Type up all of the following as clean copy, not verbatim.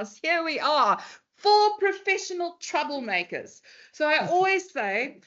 house. Here we are, 4 professional troublemakers. So I always say,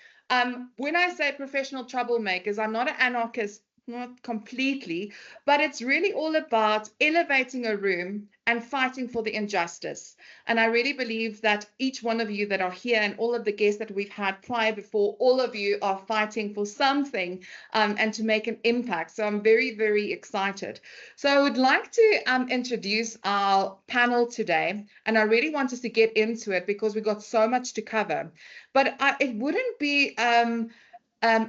when I say professional troublemakers, I'm not an anarchist, not completely, but it's really all about elevating a room and fighting for the injustice. And I really believe that each one of you that are here and all of the guests that we've had prior before, all of you are fighting for something and to make an impact. So I'm very, very excited. So I would like to introduce our panel today, and I really want us to get into it because we've got so much to cover. But it wouldn't be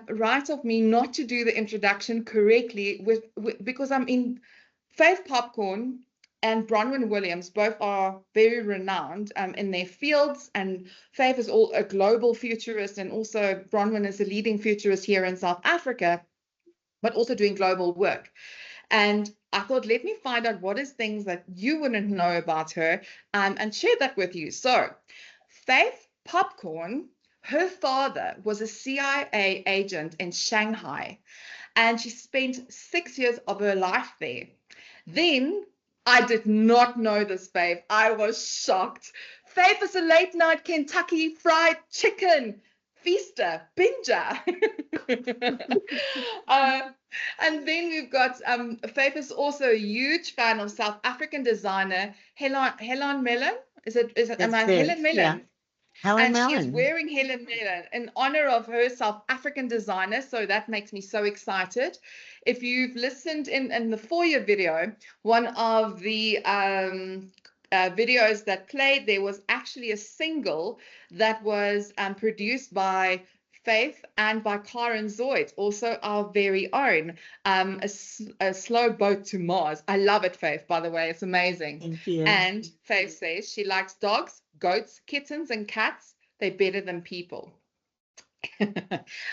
right of me not to do the introduction correctly because I'm in Faith Popcorn and Bronwyn Williams both are very renowned in their fields, and Faith is a global futurist, and also Bronwyn is a leading futurist here in South Africa, but also doing global work. And I thought, let me find out what is things that you wouldn't know about her and share that with you. So Faith Popcorn, her father was a CIA agent in Shanghai, and she spent 6 years of her life there. Then, I did not know this, Faith. I was shocked. Faith is a late night Kentucky fried chicken feaster, binger. And then we've got, Faith is also a huge fan of South African designer Helen Mellon. Am I Helen Mellon? Yeah. Helen Mellon. She is wearing Helen Mellon in honor of her South African designer, so that makes me so excited. If you've listened in the foyer video, one of the videos that played, there was actually a single that was produced by Faith and by Karen Zoid, also our very own, a slow boat to Mars. I love it, Faith, by the way. It's amazing. Thank you. And Faith says she likes dogs, goats, kittens, and cats. They're better than people.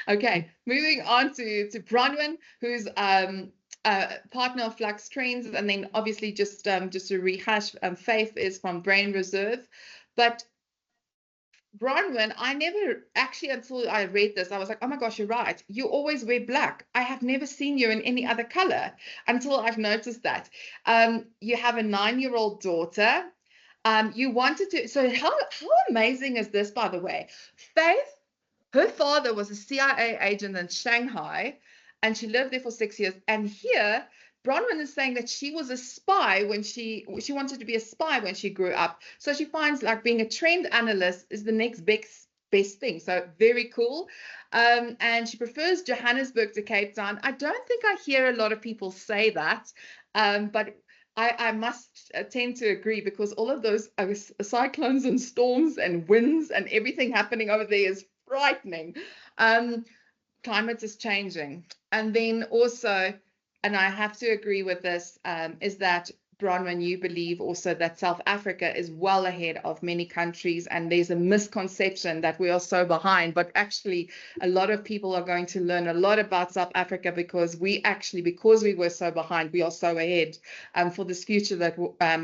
Okay, moving on to Bronwyn, who's partner of Flux Trends, and then obviously just to rehash, Faith is from Brain Reserve. But Bronwyn, I never actually, until I read this, I was like, oh my gosh, you're right. You always wear black. I have never seen you in any other color until I've noticed that. You have a 9-year-old daughter. You wanted to, so how amazing is this, by the way? Faith, her father was a CIA agent in Shanghai, and she lived there for 6 years. And here, Bronwyn is saying that she was a spy when she wanted to be a spy when she grew up. So she finds like being a trend analyst is the next best thing. So very cool. And she prefers Johannesburg to Cape Town. I don't think I hear a lot of people say that, but I must tend to agree, because all of those cyclones and storms and winds and everything happening over there is frightening. Climate is changing. And then also, and I have to agree with this, is that, Bronwyn, you believe also that South Africa is well ahead of many countries, and there's a misconception that we are so behind, but actually a lot of people are going to learn a lot about South Africa because we were so behind, we are so ahead for this future that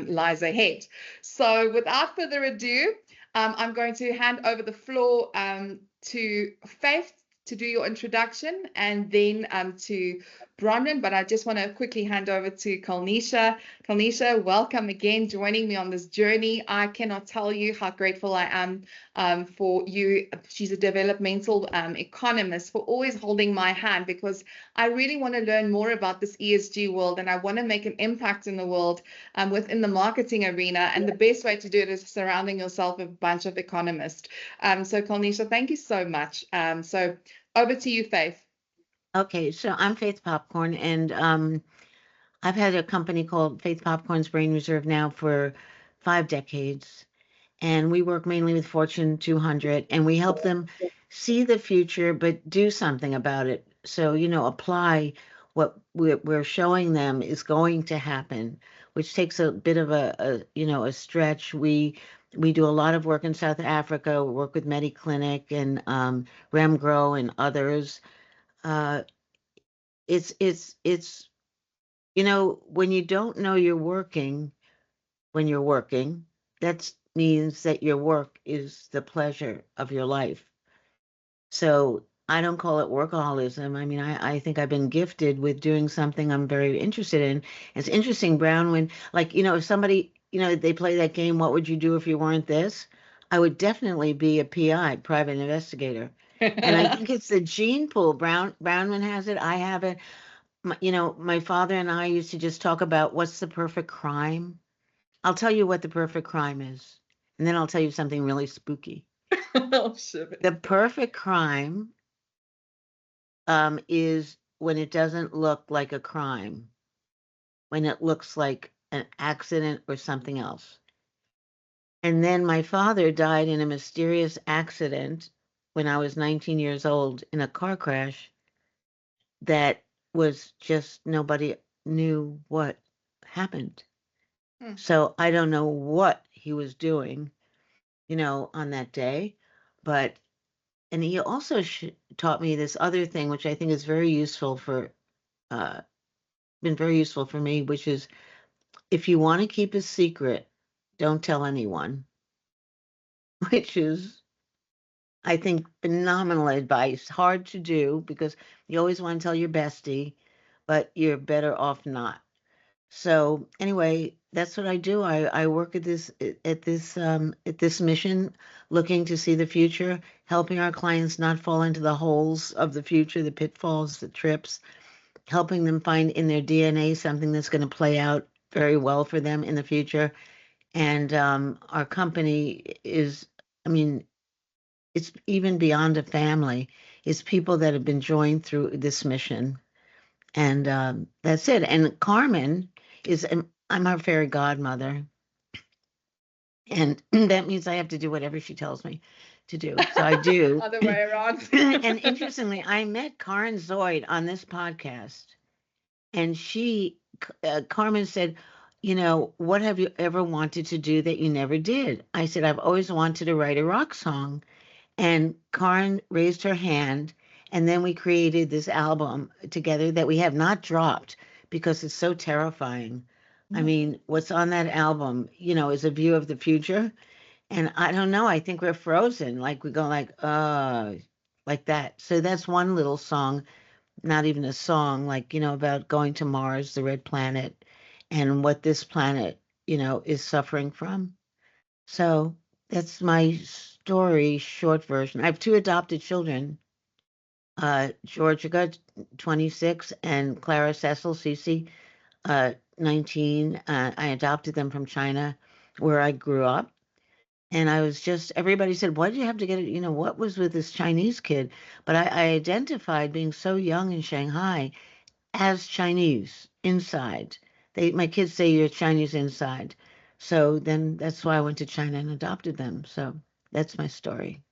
lies ahead. So without further ado, I'm going to hand over the floor to Faith to do your introduction, and then to Bronwyn, but I just want to quickly hand over to Kalnisha. Kalnisha, welcome again, joining me on this journey. I cannot tell you how grateful I am for you. She's a developmental economist, for always holding my hand, because I really want to learn more about this ESG world, and I want to make an impact in the world within the marketing arena, and the best way to do it is surrounding yourself with a bunch of economists. So Kalnisha, thank you so much. So over to you, Faith. Okay, so I'm Faith Popcorn, and I've had a company called Faith Popcorn's Brain Reserve now for 5 decades, and we work mainly with Fortune 200, and we help them see the future, but do something about it. So, apply what we're showing them is going to happen, which takes a bit of a stretch. We do a lot of work in South Africa, work with MediClinic and Remgrow and others. It's when you don't know you're working, when you're working, that means that your work is the pleasure of your life. So I don't call it workaholism. I mean, I think I've been gifted with doing something I'm very interested in. It's interesting, Brown, when if somebody they play that game, what would you do if you weren't this? I would definitely be a PI, private investigator. And I think it's the gene pool. Bronwyn has it. I have it. My father and I used to just talk about what's the perfect crime. I'll tell you what the perfect crime is, and then I'll tell you something really spooky. Oh, shit. The perfect crime is when it doesn't look like a crime, when it looks like an accident or something else. And then my father died in a mysterious accident when I was 19 years old in a car crash that was just nobody knew what happened. So I don't know what he was doing, on that day. And he also taught me this other thing, which I think is very useful been very useful for me, which is if you want to keep a secret, don't tell anyone, which is, I think, phenomenal advice. Hard to do because you always want to tell your bestie, but you're better off not. So anyway, that's what I do. I work at this mission, looking to see the future, helping our clients not fall into the holes of the future, the pitfalls, the trips, helping them find in their DNA something that's going to play out very well for them in the future. And our company is, I mean, it's even beyond a family. It's people that have been joined through this mission. And that's it. And Carmen I'm her fairy godmother. And that means I have to do whatever she tells me to do. So I do. Other way around. And interestingly, I met Karen Zoid on this podcast. And Carmen said, what have you ever wanted to do that you never did? I said, I've always wanted to write a rock song. And Karen raised her hand, and then we created this album together that we have not dropped because it's so terrifying. I mean, what's on that album, is a view of the future. And I don't know, I think we're frozen. Like we go like that. So that's one little song, not even a song, like, about going to Mars, the red planet, and what this planet, is suffering from. So that's my story, short version. I have 2 adopted children, Georgia, 26, and Clara Cecil, Cece, 19. I adopted them from China, where I grew up. And everybody said, why did you have to get it? What was with this Chinese kid? But I identified being so young in Shanghai as Chinese inside. My kids say you're Chinese inside. So then that's why I went to China and adopted them. So that's my story.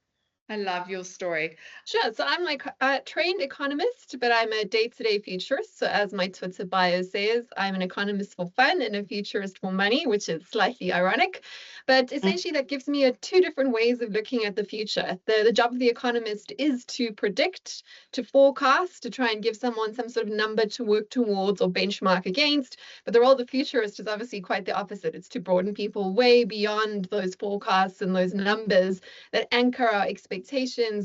I love your story. Sure. So I'm like a trained economist, but I'm a day-to-day futurist. So as my Twitter bio says, I'm an economist for fun and a futurist for money, which is slightly ironic. But essentially that gives me 2 different ways of looking at the future. The job of the economist is to predict, to forecast, to try and give someone some sort of number to work towards or benchmark against. But the role of the futurist is obviously quite the opposite. It's to broaden people way beyond those forecasts and those numbers that anchor our expectations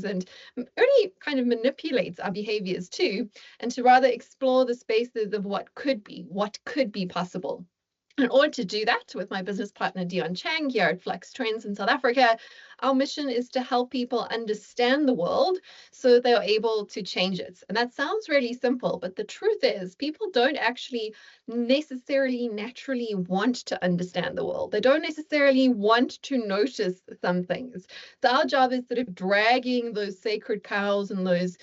and really kind of manipulates our behaviors too, and to rather explore the spaces of what could be possible. In order to do that, with my business partner Dion Chang here at Flux Trends in South Africa, our mission is to help people understand the world so they are able to change it. And that sounds really simple, but the truth is people don't actually necessarily naturally want to understand the world. They don't necessarily want to notice some things. So our job is sort of dragging those sacred cows and those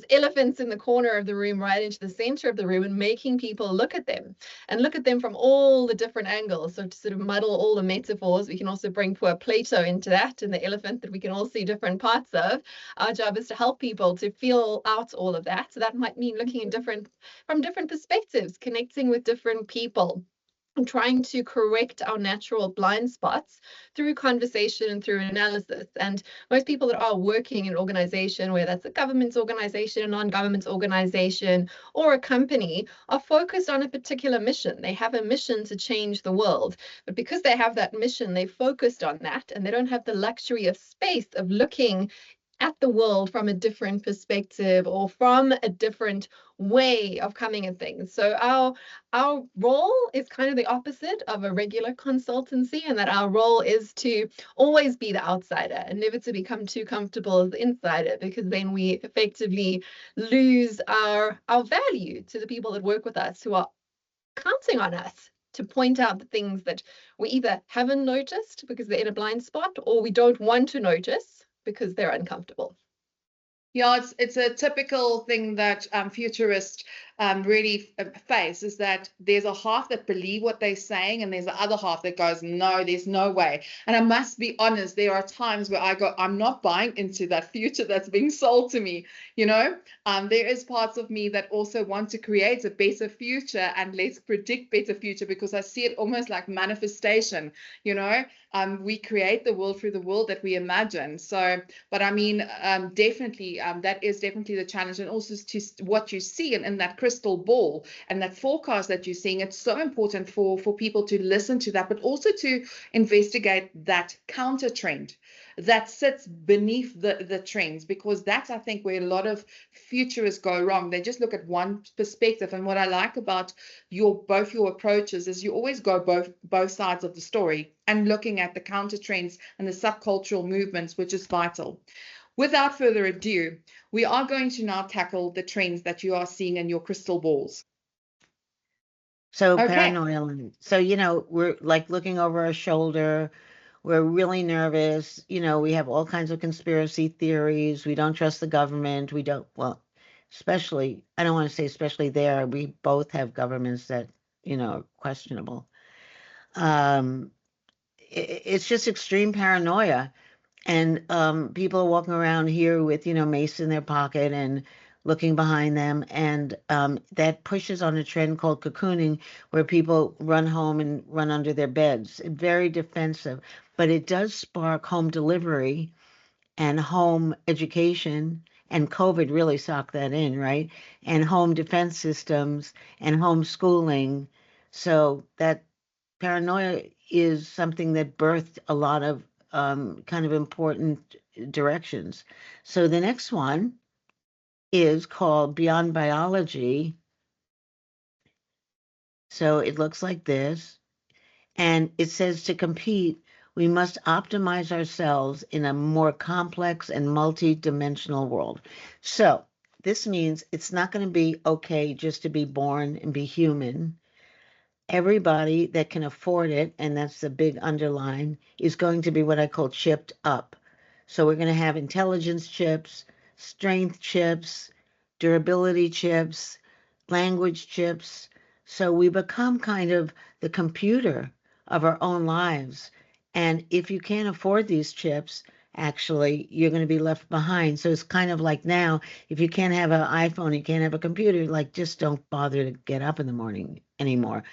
elephants in the corner of the room right into the center of the room and making people look at them from all the different angles. So to sort of muddle all the metaphors, we can also bring poor Plato into that and the elephant that we can all see different parts of. Our job is to help people to feel out all of that. So that might mean looking at from different perspectives, connecting with different people, and trying to correct our natural blind spots through conversation and through analysis. And most people that are working in an organization, whether that's a government organization, a non-government organization, or a company, are focused on a particular mission. They have a mission to change the world. But because they have that mission, they focused on that, and they don't have the luxury of space of looking at the world from a different perspective or from a different way of coming at things. So our role is kind of the opposite of a regular consultancy, and that our role is to always be the outsider and never to become too comfortable as the insider, because then we effectively lose our value to the people that work with us, who are counting on us to point out the things that we either haven't noticed because they're in a blind spot, or we don't want to notice because they're uncomfortable. Yeah, it's a typical thing that futurists really face, is that there's a half that believe what they're saying, and there's the other half that goes, no, there's no way. And I must be honest, there are times where I go, I'm not buying into that future that's being sold to me. You know, there is parts of me that also want to create a better future, and let's predict better future, because I see it almost like manifestation. You know, we create the world through the world that we imagine. So, but I mean, definitely, that is definitely the challenge, and also to what you see in that crystal ball and that forecast that you're seeing. It's so important for people to listen to that, but also to investigate that counter trend that sits beneath the trends, because that's, I think, where a lot of futurists go wrong. They just look at one perspective. And what I like about both your approaches is you always go both sides of the story and looking at the counter trends and the subcultural movements, which is vital. Without further ado, we are going to now tackle the trends that you are seeing in your crystal balls. So Okay. paranoia. So, we're like looking over our shoulder. We're really nervous. We have all kinds of conspiracy theories. We don't trust the government. We don't, well, especially, I don't want to say especially there. We both have governments that, are questionable. It's just extreme paranoia. And people are walking around here with, mace in their pocket and looking behind them. And that pushes on a trend called cocooning, where people run home and run under their beds. Very defensive. But it does spark home delivery and home education. And COVID really socked that in, right? And home defense systems and homeschooling. So that paranoia is something that birthed a lot of kind of important directions. So the next one is called Beyond Biology. So it looks like this. And it says to compete, we must optimize ourselves in a more complex and multi-dimensional world. So this means it's not going to be okay just to be born and be human. Everybody that can afford it, and that's the big underline, is going to be what I call chipped up. So we're going to have intelligence chips, strength chips, durability chips, language chips. So we become kind of the computer of our own lives. And if you can't afford these chips, actually, you're going to be left behind. So it's kind of like now, if you can't have an iPhone, you can't have a computer, like just don't bother to get up in the morning anymore.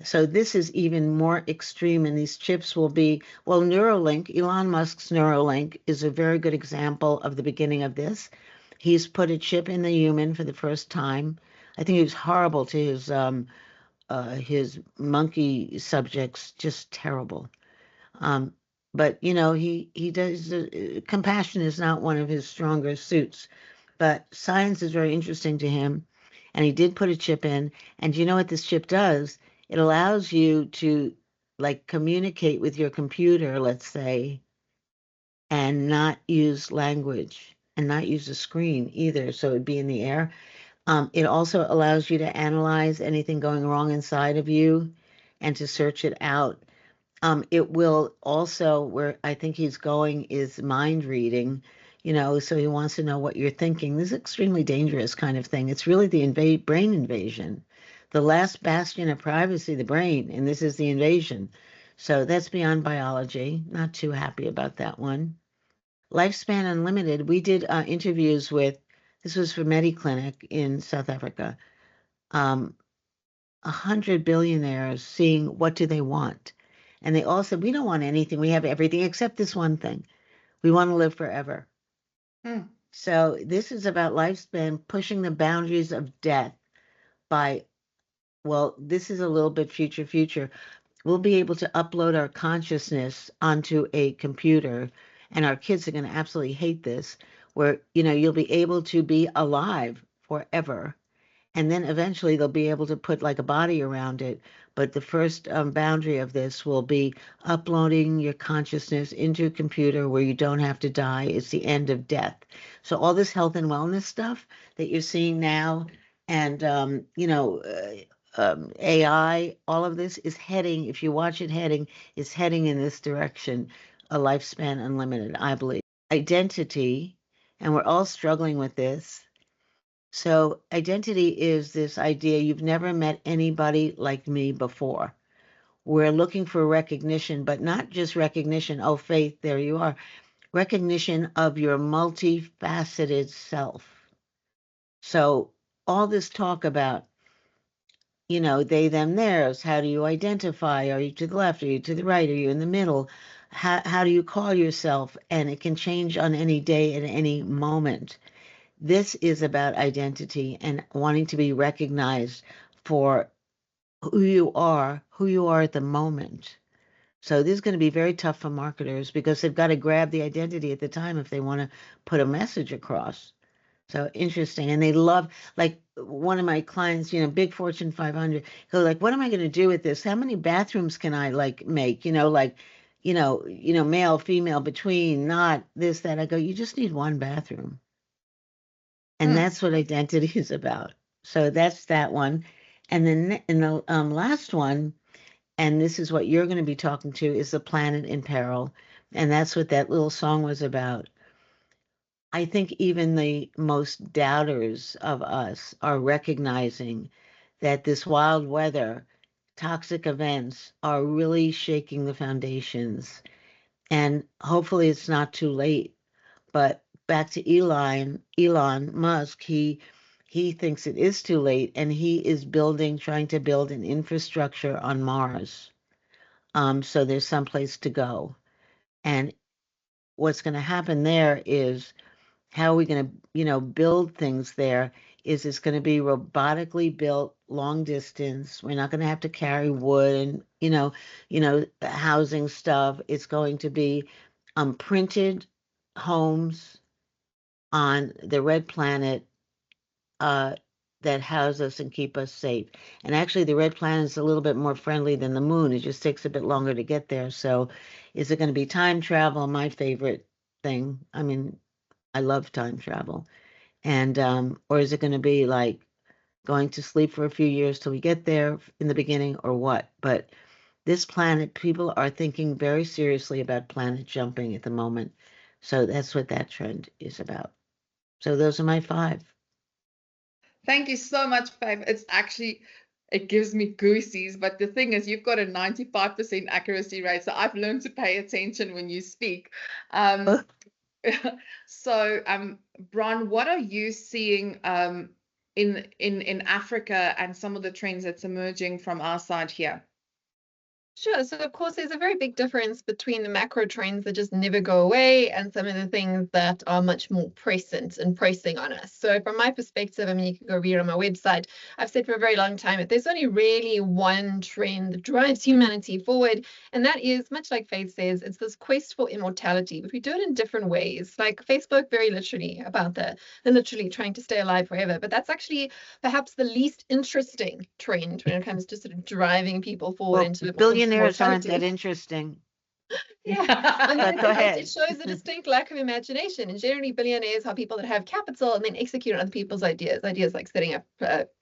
So this is even more extreme, and these chips will be, well, Neuralink, Elon Musk's Neuralink is a very good example of the beginning of this. He's put a chip in the human for the first time. I think he was horrible to his monkey subjects, just terrible. But he does, compassion is not one of his stronger suits, but science is very interesting to him. And he did put a chip in. And you know what this chip does? It allows you to like communicate with your computer, let's say, and not use language and not use a screen either. So it'd be in the air. It also allows you to analyze anything going wrong inside of you and to search it out. It will also, where I think he's going is mind reading, so he wants to know what you're thinking. This is extremely dangerous kind of thing. It's really the brain invasion, the last bastion of privacy, the brain, and this is the invasion. So that's beyond biology. Not too happy about that one. Lifespan Unlimited, we did interviews with, this was for MediClinic in South Africa, 100 billionaires seeing what do they want. And they all said, we don't want anything. We have everything except this one thing. We want to live forever. So this is about lifespan, pushing the boundaries of death by, well, this is a little bit future. We'll be able to upload our consciousness onto a computer, and our kids are going to absolutely hate this, where, you'll be able to be alive forever. And then eventually they'll be able to put like a body around it. But the first boundary of this will be uploading your consciousness into a computer where you don't have to die. It's the end of death. So all this health and wellness stuff that you're seeing now, and AI, all of this is heading, if you watch it heading, is heading in this direction, a lifespan unlimited, I believe. Identity, and we're all struggling with this. So identity is this idea you've never met anybody like me before. We're looking for recognition, but not just recognition. Oh, Faith, there you are. Recognition of your multifaceted self. So all this talk about, they, them, theirs. How do you identify? Are you to the left? Are you to the right? Are you in the middle? How do you call yourself? And it can change on any day at any moment. This is about identity and wanting to be recognized for who you are at the moment. So this is going to be very tough for marketers because they've got to grab the identity at the time if they want to put a message across. So interesting. And they love, like one of my clients, big Fortune 500, go like, what am I going to do with this? How many bathrooms can I like make, male, female, between, not this, that. I go, you just need one bathroom. And that's what identity is about. So that's that one. And then in the last one, and this is what you're going to be talking to, is the planet in peril. And that's what that little song was about. I think even the most doubters of us are recognizing that this wild weather, toxic events are really shaking the foundations. And hopefully it's not too late. But back to Elon Musk, he thinks it is too late, and he is trying to build an infrastructure on Mars. So there's some place to go. And what's going to happen there is, how are we going to, build things there? Is it's going to be robotically built long distance. We're not going to have to carry wood and, housing stuff. It's going to be printed homes on the red planet that house us and keep us safe. And actually, the red planet is a little bit more friendly than the moon. It just takes a bit longer to get there. So is it going to be time travel? My favorite thing. I mean, I love time travel. And or is it going to be like going to sleep for a few years till we get there in the beginning, or what? But this planet, people are thinking very seriously about planet jumping at the moment. So that's what that trend is about. So those are my 5. Thank you so much, Faith. It gives me goosies, but the thing is, you've got a 95% accuracy rate, so I've learned to pay attention when you speak. So, Bron, what are you seeing in Africa and some of the trends that's emerging from our side here? Sure. So, of course, there's a very big difference between the macro trends that just never go away and some of the things that are much more present and pressing on us. So, from my perspective, I mean, you can go read on my website. I've said for a very long time that there's only really one trend that drives humanity forward. And that is, much like Faith says, it's this quest for immortality, but we do it in different ways. Like Facebook, very literally about they're literally trying to stay alive forever. But that's actually perhaps the least interesting trend when it comes to sort of driving people forward into billionaires aren't that interesting. Yeah, but go ahead. It shows a distinct lack of imagination. And generally, billionaires are people that have capital and then execute on other people's ideas. Ideas like setting up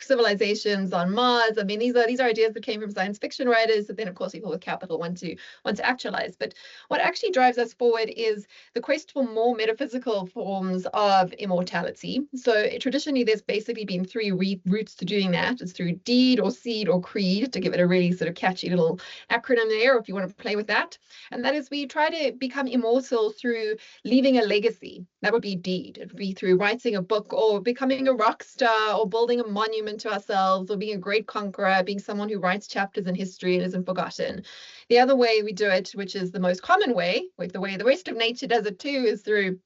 civilizations on Mars. I mean, these are ideas that came from science fiction writers that then, of course, people with capital want to actualize. But what actually drives us forward is the quest for more metaphysical forms of immortality. So traditionally, there's basically been 3 routes to doing that. It's through deed or seed or creed, to give it a really sort of catchy little acronym there, if you want to play with that. And that is, we try to become immortal through leaving a legacy. That would be deed. It would be through writing a book or becoming a rock star or building a monument to ourselves or being a great conqueror, being someone who writes chapters in history and isn't forgotten. The other way we do it, which is the most common way, with the way the rest of nature does it too, is through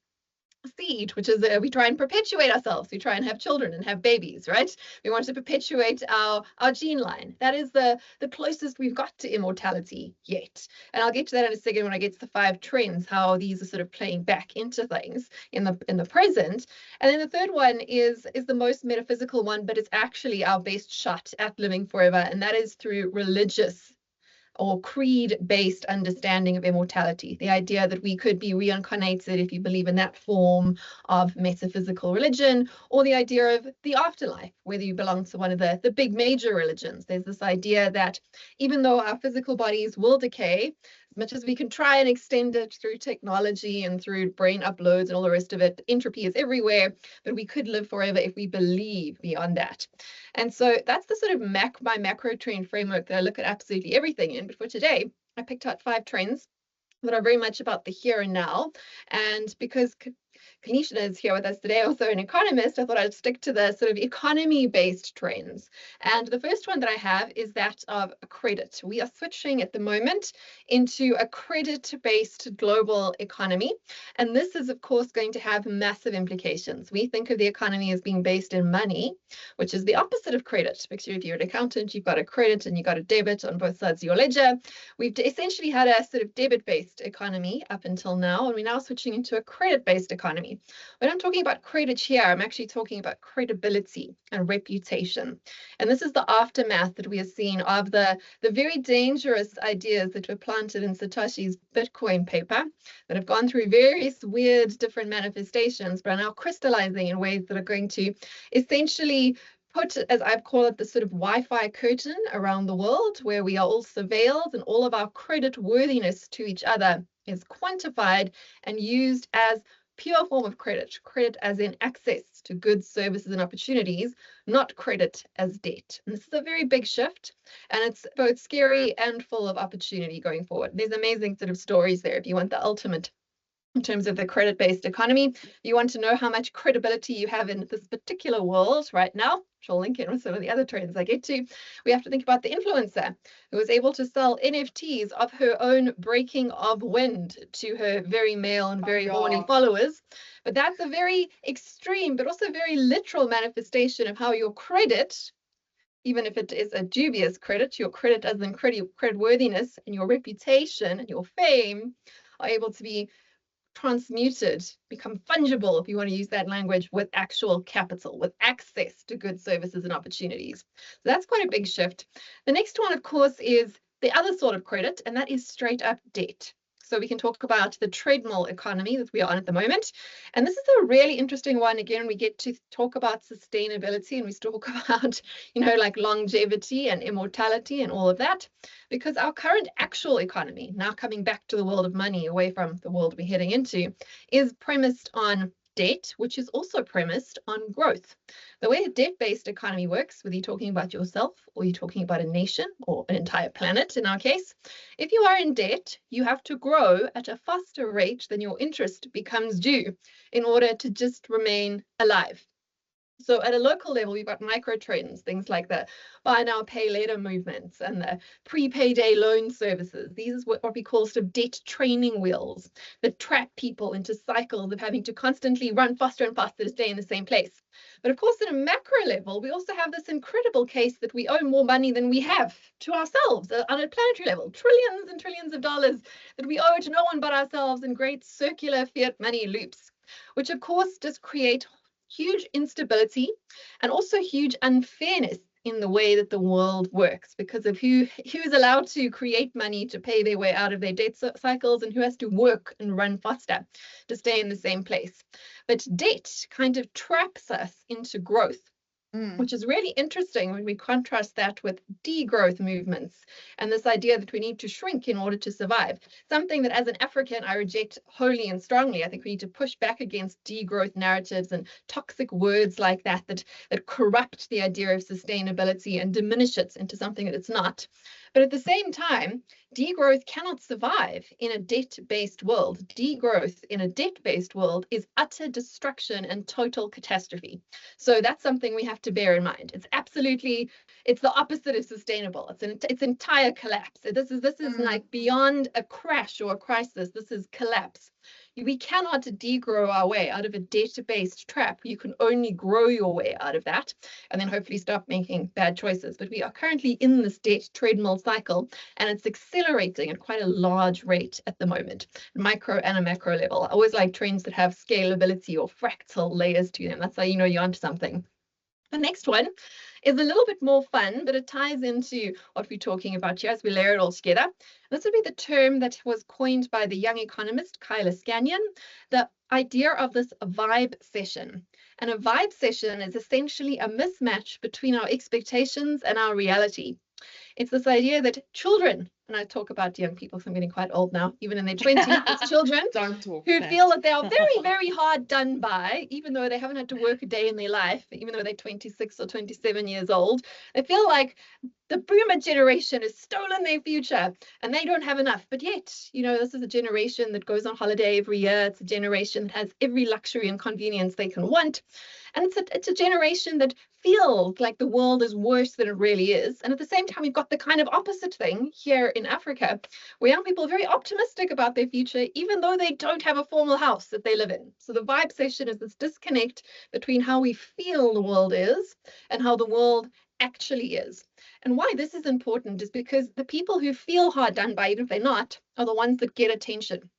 seed, which is we try and perpetuate ourselves. We try and have children and have babies, right? We want to perpetuate our gene line. That is the closest we've got to immortality yet. And I'll get to that in a second when I get to the 5 trends, how these are sort of playing back into things in the present. And then the third one is the most metaphysical one, but it's actually our best shot at living forever, and that is through religious or creed-based understanding of immortality, the idea that we could be reincarnated if you believe in that form of metaphysical religion, or the idea of the afterlife, whether you belong to one of the big major religions. There's this idea that even though our physical bodies will decay, as much as we can try and extend it through technology and through brain uploads and all the rest of it, entropy is everywhere, but we could live forever if we believe beyond that. And so that's the sort of my macro trend framework that I look at absolutely everything in. But for today, I picked out 5 trends that are very much about the here and now. And because Kalnisha is here with us today, also an economist, I thought I'd stick to the sort of economy-based trends. And the first one that I have is that of credit. We are switching at the moment into a credit-based global economy. And this is, of course, going to have massive implications. We think of the economy as being based in money, which is the opposite of credit. Because if you're an accountant, you've got a credit and you've got a debit on both sides of your ledger. We've essentially had a sort of debit-based economy up until now, and we're now switching into a credit-based economy. When I'm talking about credit here, I'm actually talking about credibility and reputation. And this is the aftermath that we are seeing of the very dangerous ideas that were planted in Satoshi's Bitcoin paper that have gone through various weird different manifestations, but are now crystallizing in ways that are going to essentially put, as I've called it, the sort of Wi-Fi curtain around the world where we are all surveilled and all of our credit worthiness to each other is quantified and used as pure form of credit as in access to goods, services, and opportunities, not credit as debt. And this is a very big shift, and it's both scary and full of opportunity going forward. There's amazing sort of stories there if you want the ultimate in terms of the credit-based economy. You want to know how much credibility you have in this particular world right now, which I'll link in with some of the other trends I get to. We have to think about the influencer who was able to sell NFTs of her own breaking of wind to her very male and very horny followers. But that's a very extreme, but also very literal manifestation of how your credit, even if it is a dubious credit, your credit as in creditworthiness and your reputation and your fame are able to be transmuted, become fungible, if you want to use that language, with actual capital, with access to goods, services, and opportunities. So that's quite a big shift. The next one, of course, is the other sort of credit, and that is straight up debt. So we can talk about the treadmill economy that we are on at the moment. And this is a really interesting one. Again, we get to talk about sustainability and we talk about, like longevity and immortality and all of that, because our current actual economy, now coming back to the world of money, away from the world we're heading into, is premised on debt, which is also premised on growth. The way a debt-based economy works, whether you're talking about yourself or you're talking about a nation or an entire planet in our case, if you are in debt, you have to grow at a faster rate than your interest becomes due in order to just remain alive. So at a local level, we've got micro trends, things like the buy now, pay later movements and the pre-payday loan services. These is what we call sort of debt training wheels that trap people into cycles of having to constantly run faster and faster to stay in the same place. But of course, at a macro level, we also have this incredible case that we owe more money than we have to ourselves on a planetary level, trillions and trillions of dollars that we owe to no one but ourselves in great circular fiat money loops, which of course does create huge instability and also huge unfairness in the way that the world works because of who's allowed to create money to pay their way out of their debt cycles and who has to work and run faster to stay in the same place. But debt kind of traps us into growth, which is really interesting when we contrast that with degrowth movements and this idea that we need to shrink in order to survive. Something that as an African, I reject wholly and strongly. I think we need to push back against degrowth narratives and toxic words like that corrupt the idea of sustainability and diminish it into something that it's not. But at the same time, degrowth cannot survive in a debt-based world. Degrowth in a debt-based world is utter destruction and total catastrophe. So that's something we have to bear in mind. It's absolutely it's the opposite of sustainable. It's entire collapse. This is like beyond a crash or a crisis. This is collapse. We cannot degrow our way out of a debt-based trap. You can only grow your way out of that and then hopefully stop making bad choices. But we are currently in this debt treadmill cycle, and it's accelerating at quite a large rate at the moment, micro and a macro level. I always like trends that have scalability or fractal layers to them. That's how you know you're onto something. The next one is a little bit more fun, but it ties into what we're talking about here as we layer it all together. This would be the term that was coined by the young economist Kalnisha, the idea of this vibe session. And a vibe session is essentially a mismatch between our expectations and our reality. It's this idea that children, and I talk about young people because I'm getting quite old now, even in their 20s, it's children who feel that they are very, very hard done by, even though they haven't had to work a day in their life, even though they're 26 or 27 years old. They feel like the boomer generation has stolen their future and they don't have enough. But yet, you know, this is a generation that goes on holiday every year. It's a generation that has every luxury and convenience they can want. And it's a generation that feels like the world is worse than it really is. And at the same time, we've got the kind of opposite thing here in Africa, where young people are very optimistic about their future, even though they don't have a formal house that they live in. So the vibe session is this disconnect between how we feel the world is and how the world actually is. And why this is important is because the people who feel hard done by, even if they're not, are the ones that get attention.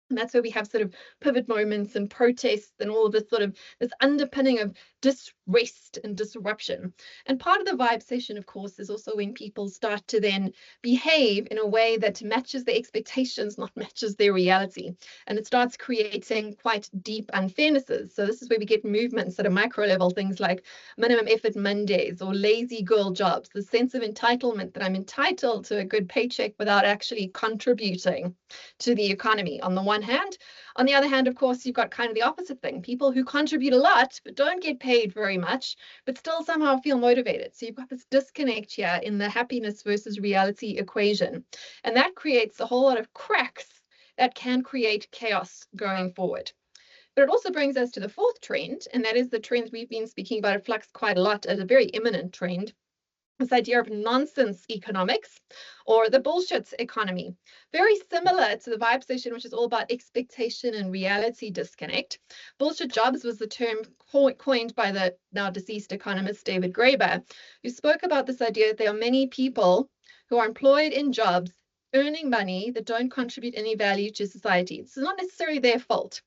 And that's where we have sort of pivot moments and protests and all of this sort of this underpinning of disrest and disruption. And part of the vibe session, of course, is also when people start to then behave in a way that matches their expectations, not matches their reality. And it starts creating quite deep unfairnesses. So this is where we get movements at a micro level, things like minimum effort Mondays or lazy girl jobs, the sense of entitlement that I'm entitled to a good paycheck without actually contributing to the economy on the one hand. On the other hand, of course, you've got kind of the opposite thing, people who contribute a lot but don't get paid very much, but still somehow feel motivated. So you've got this disconnect here in the happiness versus reality equation. And that creates a whole lot of cracks that can create chaos going forward. But it also brings us to the fourth trend, and that is the trend we've been speaking about at Flux quite a lot as a very imminent trend. This idea of nonsense economics or the bullshit economy. Very similar to the vibe session, which is all about expectation and reality disconnect. Bullshit jobs was the term coined by the now deceased economist David Graeber, who spoke about this idea that there are many people who are employed in jobs earning money that don't contribute any value to society. This is not necessarily their fault,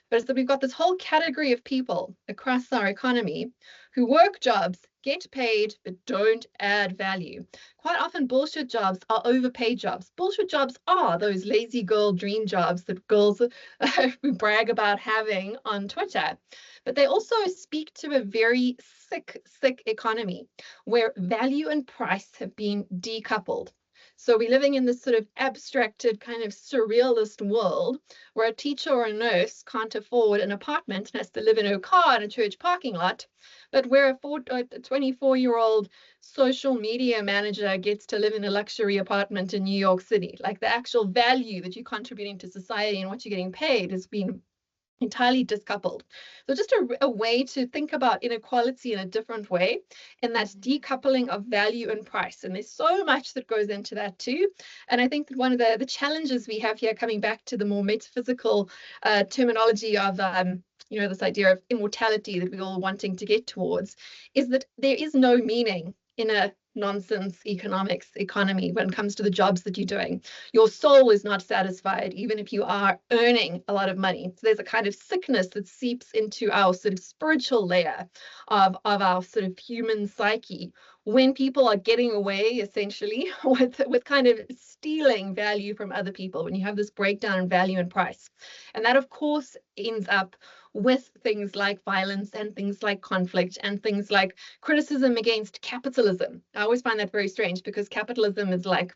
but it's that we've got this whole category of people across our economy who work jobs, get paid, but don't add value. Quite often, bullshit jobs are overpaid jobs. Bullshit jobs are those lazy girl dream jobs that girls brag about having on Twitter. But they also speak to a very sick economy where value and price have been decoupled. So we're living in this sort of abstracted kind of surrealist world where a teacher or a nurse can't afford an apartment and has to live in her car in a church parking lot, but where a 24-year-old social media manager gets to live in a luxury apartment in New York City. Like the actual value that you're contributing to society and what you're getting paid has been entirely discoupled. So just a way to think about inequality in a different way, and that's decoupling of value and price. And there's so much that goes into that too. And I think that one of the challenges we have here, coming back to the more metaphysical terminology of this idea of immortality that we're all wanting to get towards, is that there is no meaning in a nonsense economy when it comes to the jobs that you're doing. Your soul is not satisfied even if you are earning a lot of money. So there's a kind of sickness that seeps into our sort of spiritual layer of our sort of human psyche when people are getting away essentially with kind of stealing value from other people, when you have this breakdown in value and price. And that of course ends up with things like violence and things like conflict and things like criticism against capitalism. I always find that very strange because capitalism is like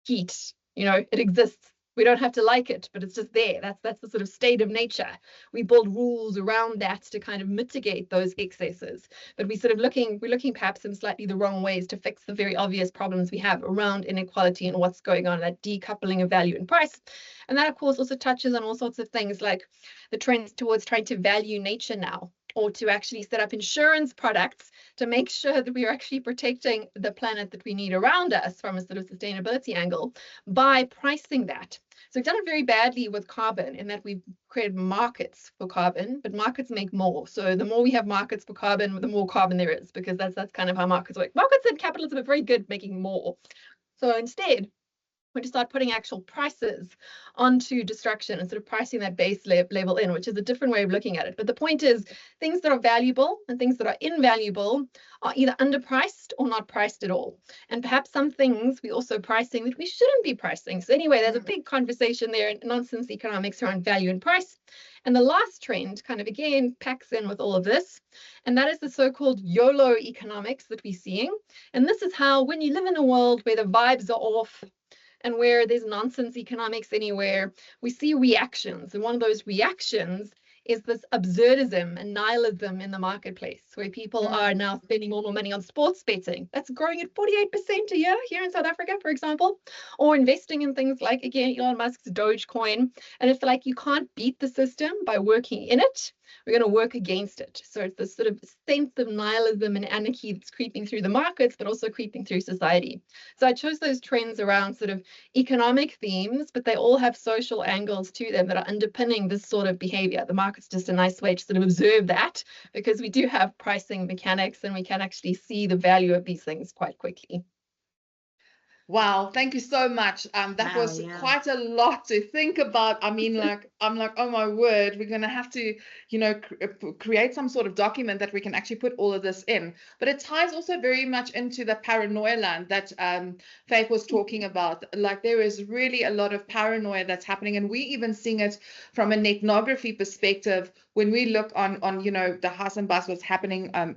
heat, it exists. We don't have to like it, but it's just there. That's the sort of state of nature. We build rules around that to kind of mitigate those excesses. But we're looking perhaps in slightly the wrong ways to fix the very obvious problems we have around inequality and what's going on, that decoupling of value and price. And that, of course, also touches on all sorts of things like the trends towards trying to value nature now. or to actually set up insurance products to make sure that we are actually protecting the planet that we need around us from a sort of sustainability angle by pricing that. So we've done it very badly with carbon in that we've created markets for carbon, but markets make more. So the more we have markets for carbon, the more carbon there is, because that's kind of how markets work. Markets and capitalism are very good at making more. So instead, we're to start putting actual prices onto destruction and sort of pricing that base level in, which is a different way of looking at it. But the point is, things that are valuable and things that are invaluable are either underpriced or not priced at all. And perhaps some things we also pricing that we shouldn't be pricing. So anyway, there's a big conversation there in nonsense economics around value and price. And the last trend kind of again packs in with all of this, and that is the so-called YOLO economics that we're seeing. And this is how, when you live in a world where the vibes are off, and where there's nonsense economics anywhere, we see reactions. And one of those reactions is this absurdism and nihilism in the marketplace, where people are now spending more money on sports betting. That's growing at 48% a year here in South Africa, for example, or investing in things like, again, Elon Musk's Dogecoin. And it's like you can't beat the system by working in it. We're going to work against it. So it's this sort of sense of nihilism and anarchy that's creeping through the markets, but also creeping through society. So I chose those trends around sort of economic themes, but they all have social angles to them that are underpinning this sort of behavior. The market's just a nice way to sort of observe that, because we do have pricing mechanics and we can actually see the value of these things quite quickly. Wow, thank you so much. That was quite a lot to think about. I mean, I'm like, oh my word, we're going to have to, create some sort of document that we can actually put all of this in. But it ties also very much into the paranoia land that Faith was talking about. Like, there is really a lot of paranoia that's happening, and we even seeing it from an ethnography perspective when we look on the hustle and bustle, what's happening, on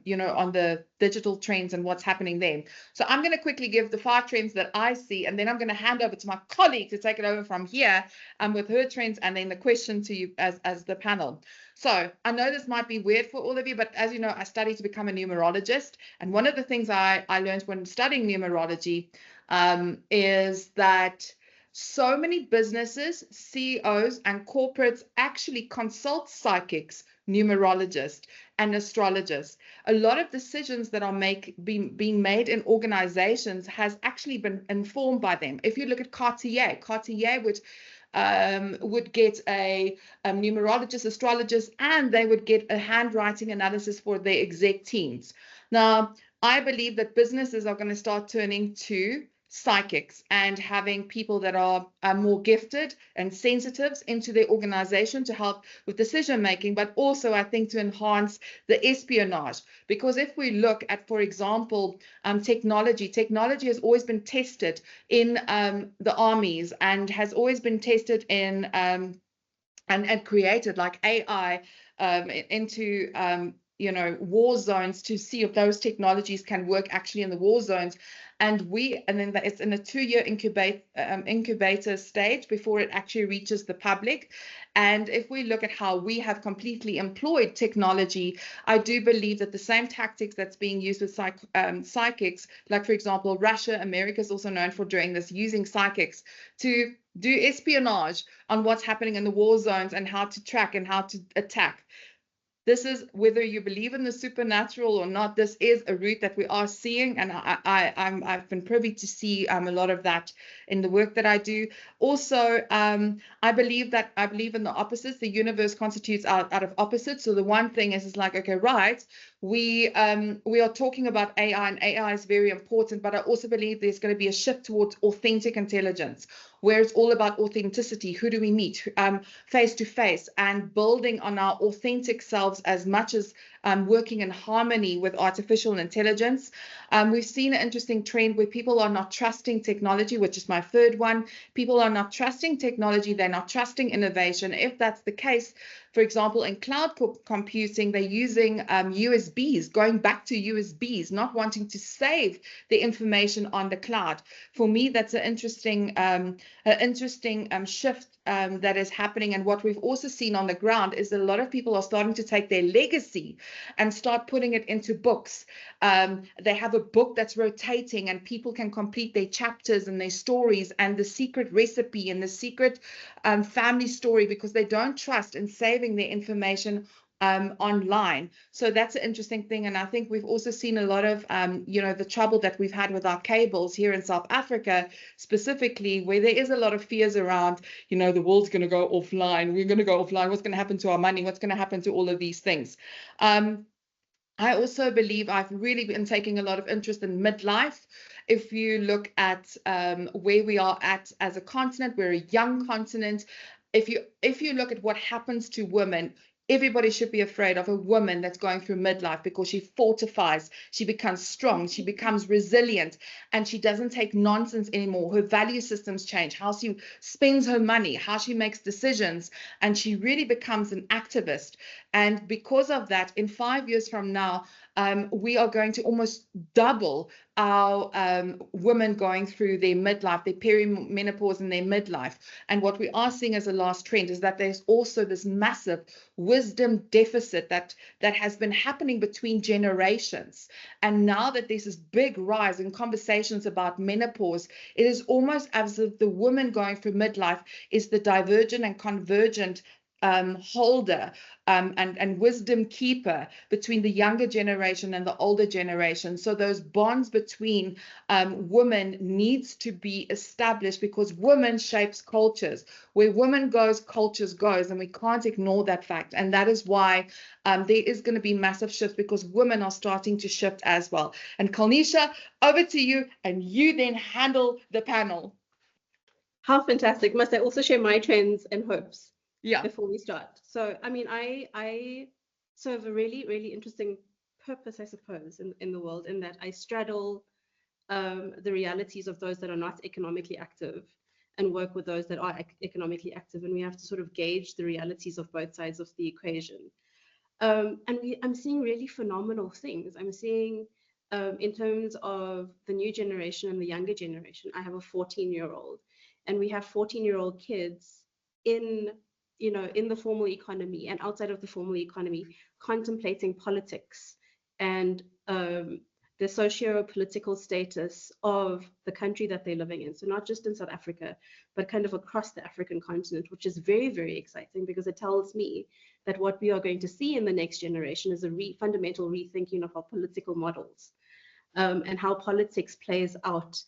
the digital trends and what's happening there. So I'm going to quickly give the 5 trends that I see, and then I'm going to hand over to my colleague to take it over from here with her trends, and then the question to you as the panel. So I know this might be weird for all of you, but as you know, I studied to become a numerologist. And one of the things I learned when studying numerology is that so many businesses, CEOs, and corporates actually consult psychics, numerologists, and astrologists. A lot of decisions that are being made in organizations has actually been informed by them. If you look at Cartier would get a numerologist, astrologist, and they would get a handwriting analysis for their exec teams. Now, I believe that businesses are going to start turning to psychics and having people that are more gifted and sensitives into their organization to help with decision making, but also I think to enhance the espionage. Because if we look at, for example, technology has always been tested in the armies and has always been tested in and created like AI into war zones to see if those technologies can work actually in the war zones. And then it's in a 2-year incubator stage before it actually reaches the public. And if we look at how we have completely employed technology, I do believe that the same tactics that's being used with psychics, like for example, Russia, America is also known for doing this, using psychics to do espionage on what's happening in the war zones and how to track and how to attack. This is, whether you believe in the supernatural or not, this is a route that we are seeing, and I've been privy to see a lot of that in the work that I do. Also, I believe in the opposites. The universe constitutes out of opposites. So the one thing is like, okay, right, we are talking about AI, and AI is very important, but I also believe there's going to be a shift towards authentic intelligence, where it's all about authenticity. Who do we meet face to face, and building on our authentic selves as much as working in harmony with artificial intelligence. We've seen an interesting trend where people are not trusting technology, which is my third one. People are not trusting technology. They're not trusting innovation. If that's the case, for example, in cloud computing, they're using USBs, going back to USBs, not wanting to save the information on the cloud. For me, that's an interesting shift that is happening. And what we've also seen on the ground is a lot of people are starting to take their legacy and start putting it into books. They have a book that's rotating, and people can complete their chapters and their stories and the secret recipe and the secret family story, because they don't trust in saving their information online. So that's an interesting thing. And I think we've also seen a lot of, the trouble that we've had with our cables here in South Africa, specifically, where there is a lot of fears around, the world's going to go offline. We're going to go offline. What's going to happen to our money? What's going to happen to all of these things? I also believe I've really been taking a lot of interest in midlife. If you look at where we are at as a continent, we're a young continent. If you look at what happens to women, everybody should be afraid of a woman that's going through midlife, because she fortifies, she becomes strong, she becomes resilient, and she doesn't take nonsense anymore. Her value systems change, how she spends her money, how she makes decisions, and she really becomes an activist. And because of that, in 5 years from now, we are going to almost double our women going through their midlife, their perimenopause and their midlife. And what we are seeing as a last trend is that there's also this massive wisdom deficit that has been happening between generations. And now that there's this big rise in conversations about menopause, it is almost as if the woman going through midlife is the divergent and convergent holder and wisdom keeper between the younger generation and the older generation. So those bonds between women needs to be established, because women shapes cultures. Where women goes, cultures goes, and we can't ignore that fact. And that is why there is going to be massive shifts, because women are starting to shift as well. And Kalnisha, over to you, and you then handle the panel. How fantastic. Must I also share my trends and hopes? Yeah. Before we start. So, I mean, I serve a really, really interesting purpose, I suppose, in the world, in that I straddle the realities of those that are not economically active and work with those that are economically active. And we have to sort of gauge the realities of both sides of the equation. I'm seeing really phenomenal things. I'm seeing, in terms of the new generation and the younger generation, I have a 14-year-old, and we have 14-year-old kids in the formal economy and outside of the formal economy, contemplating politics and the socio-political status of the country that they're living in. So not just in South Africa, but kind of across the African continent, which is very, very exciting, because it tells me that what we are going to see in the next generation is a fundamental rethinking of our political models and how politics plays out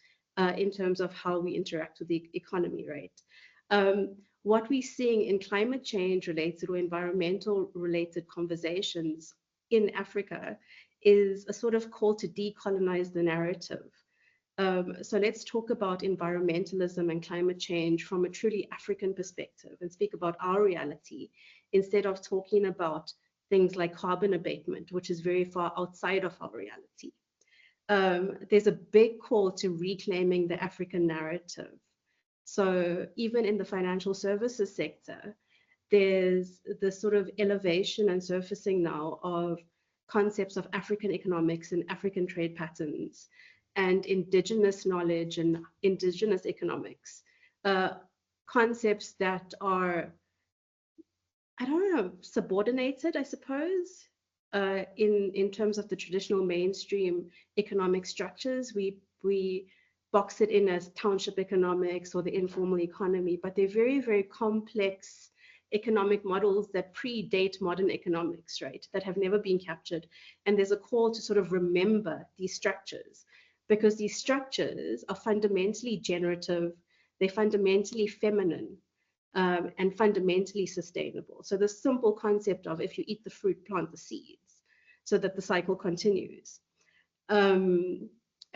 in terms of how we interact with the economy, right? What we're seeing in climate change related or environmental related conversations in Africa is a sort of call to decolonize the narrative. So let's talk about environmentalism and climate change from a truly African perspective and speak about our reality, instead of talking about things like carbon abatement, which is very far outside of our reality. There's a big call to reclaiming the African narrative. So even in the financial services sector, there's this sort of elevation and surfacing now of concepts of African economics and African trade patterns and indigenous knowledge and indigenous economics, concepts that are, I don't know, subordinated, I suppose, in terms of the traditional mainstream economic structures. We box it in as township economics or the informal economy, but they're very, very complex economic models that predate modern economics, right, that have never been captured. And there's a call to sort of remember these structures, because these structures are fundamentally generative, they're fundamentally feminine, and fundamentally sustainable. So the simple concept of, if you eat the fruit, plant the seeds, so that the cycle continues.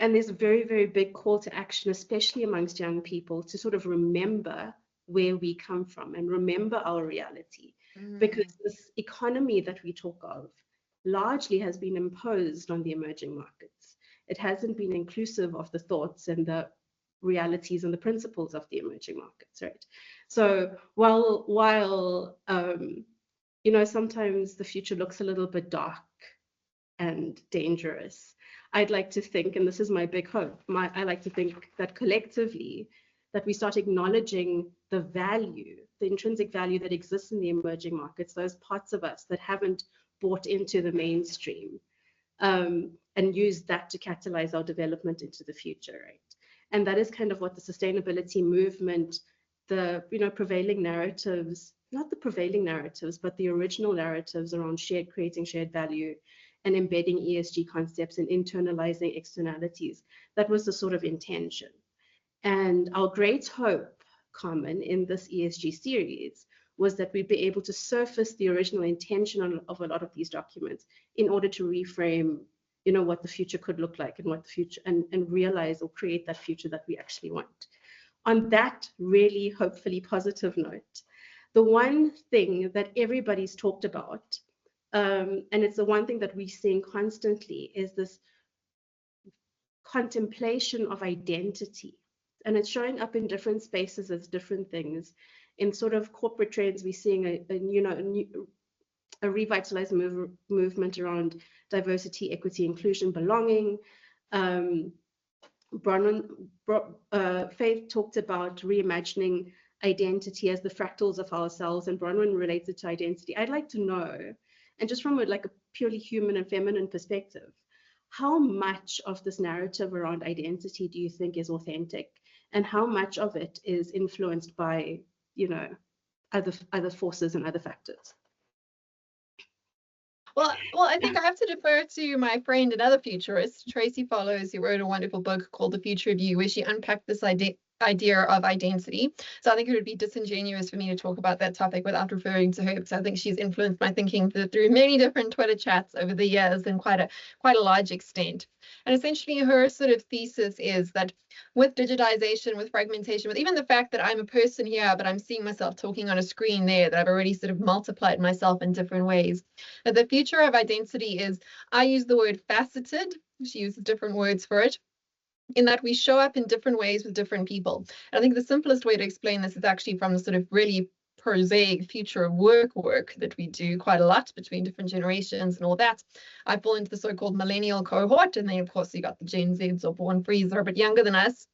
And there's a very, very big call to action, especially amongst young people, to sort of remember where we come from and remember our reality. Because this economy that we talk of largely has been imposed on the emerging markets. It hasn't been inclusive of the thoughts and the realities and the principles of the emerging markets, right? So while sometimes the future looks a little bit dark and dangerous, I'd like to think, and this is my big hope, I like to think that collectively, that we start acknowledging the value, the intrinsic value that exists in the emerging markets, those parts of us that haven't bought into the mainstream, and use that to catalyze our development into the future, right? And that is kind of what the sustainability movement, the prevailing narratives not the prevailing narratives, but the original narratives around creating shared value and embedding ESG concepts and internalizing externalities. That was the sort of intention. And our great hope, Carmen, in this ESG series was that we'd be able to surface the original intention of a lot of these documents in order to reframe, you know, what the future could look like and what the future, and realize or create that future that we actually want. On that really hopefully positive note, the one thing that everybody's talked about, and it's the one thing that we're seeing constantly, is this contemplation of identity. And it's showing up in different spaces as different things. In sort of corporate trends, we're seeing a revitalized movement around diversity, equity, inclusion, belonging. Faith talked about reimagining identity as the fractals of ourselves, and Bronwyn relates it to identity. I'd like to know, and just from a purely human and feminine perspective, how much of this narrative around identity do you think is authentic, and how much of it is influenced by, you know, other forces and other factors? Well, I think I have to defer to my friend, another futurist, Tracy Follows, who wrote a wonderful book called The Future of You, where she unpacked this idea of identity. So I think it would be disingenuous for me to talk about that topic without referring to her, because I think she's influenced my thinking through many different Twitter chats over the years in quite a large extent. And essentially her sort of thesis is that with digitization, with fragmentation, with even the fact that I'm a person here, but I'm seeing myself talking on a screen there, that I've already sort of multiplied myself in different ways, that the future of identity is, I use the word faceted, she uses different words for it, in that we show up in different ways with different people. And I think the simplest way to explain this is actually from the sort of really prosaic future of work that we do quite a lot between different generations and all that. I fall into the so-called millennial cohort, and then of course you got the Gen Zs or born frees that are a bit younger than us.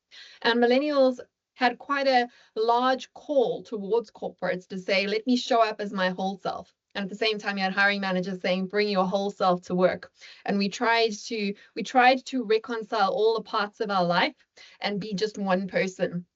And millennials had quite a large call towards corporates to say, let me show up as my whole self. And at the same time, you had hiring managers saying, bring your whole self to work. And we tried to reconcile all the parts of our life and be just one person.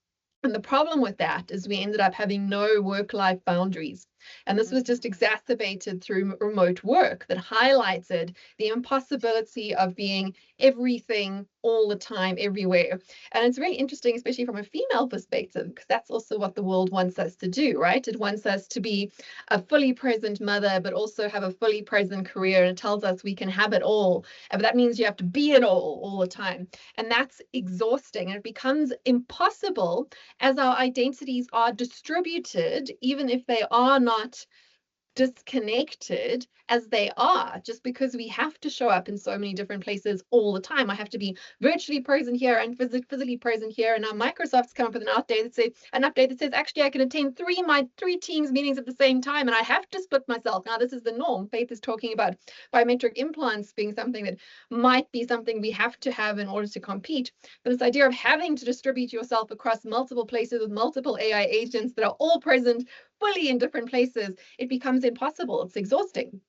And the problem with that is we ended up having no work-life boundaries. And this was just exacerbated through remote work that highlighted the impossibility of being everything all the time, everywhere. And it's really interesting, especially from a female perspective, because that's also what the world wants us to do, right? It wants us to be a fully present mother, but also have a fully present career. And it tells us we can have it all. But that means you have to be it all the time. And that's exhausting. And it becomes impossible as our identities are distributed, even if they are not disconnected as they are, just because we have to show up in so many different places all the time. I have to be virtually present here and physically present here. And now Microsoft's come up with an update that says actually I can attend three Teams meetings at the same time, and I have to split myself. Now this is the norm. Faith is talking about biometric implants being something that might be something we have to have in order to compete. But this idea of having to distribute yourself across multiple places with multiple AI agents that are all present fully in different places, it becomes impossible. It's exhausting.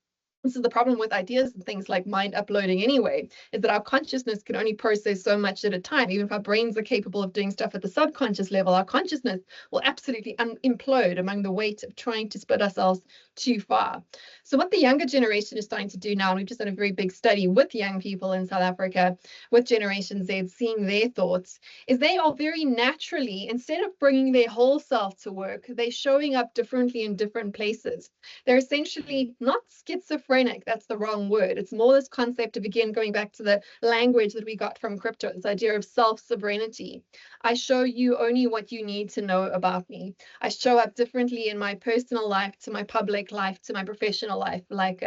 This is the problem with ideas and things like mind uploading anyway, is that our consciousness can only process so much at a time. Even if our brains are capable of doing stuff at the subconscious level, our consciousness will absolutely implode among the weight of trying to split ourselves too far. So what the younger generation is starting to do now, and we've just done a very big study with young people in South Africa, with Generation Z, seeing their thoughts, is they are very naturally, instead of bringing their whole self to work, they're showing up differently in different places. They're essentially not schizophrenic. That's the wrong word. It's more this concept of, again, going back to the language that we got from crypto, this idea of self-sovereignty. I show you only what you need to know about me. I show up differently in my personal life to my public life to my professional life, like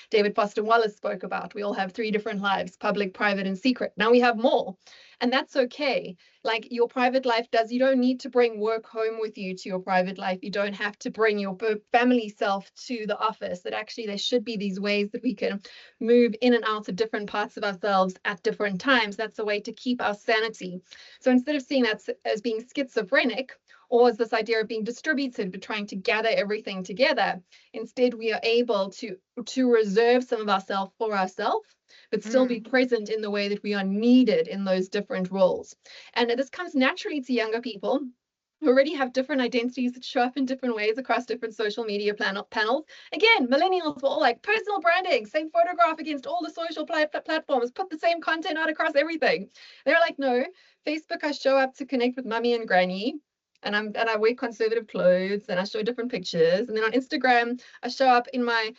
David Foster Wallace spoke about. We all have 3 different lives: public, private, and secret. Now we have more. And that's okay. Like your private life you don't need to bring work home with you to your private life. You don't have to bring your family self to the office. That actually there should be these ways that we can move in and out of different parts of ourselves at different times. That's a way to keep our sanity. So instead of seeing that as being schizophrenic, or as this idea of being distributed, but trying to gather everything together, instead we are able to reserve some of ourselves for ourselves, but still be present in the way that we are needed in those different roles. And this comes naturally to younger people. We already have different identities that show up in different ways across different social media panels. Again, millennials were all like personal branding, same photograph against all the social platforms, put the same content out across everything. They're like, no, Facebook, I show up to connect with mummy and granny. And I wear conservative clothes and I show different pictures. And then on Instagram, I show up in my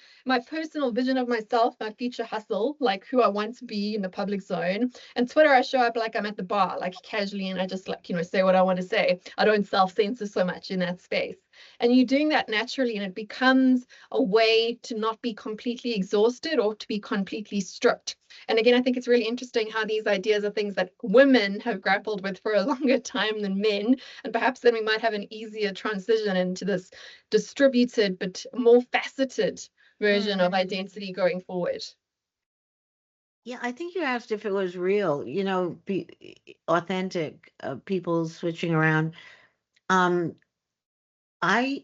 personal vision of myself, my future hustle, like who I want to be in the public zone. And Twitter, I show up like I'm at the bar, like casually, and I just like, say what I want to say. I don't self-censor so much in that space. And you're doing that naturally, and it becomes a way to not be completely exhausted or to be completely stripped. And again, I think it's really interesting how these ideas are things that women have grappled with for a longer time than men. And perhaps then we might have an easier transition into this distributed but more faceted version of identity going forward. Yeah, I think you asked if it was real, authentic, people switching around. I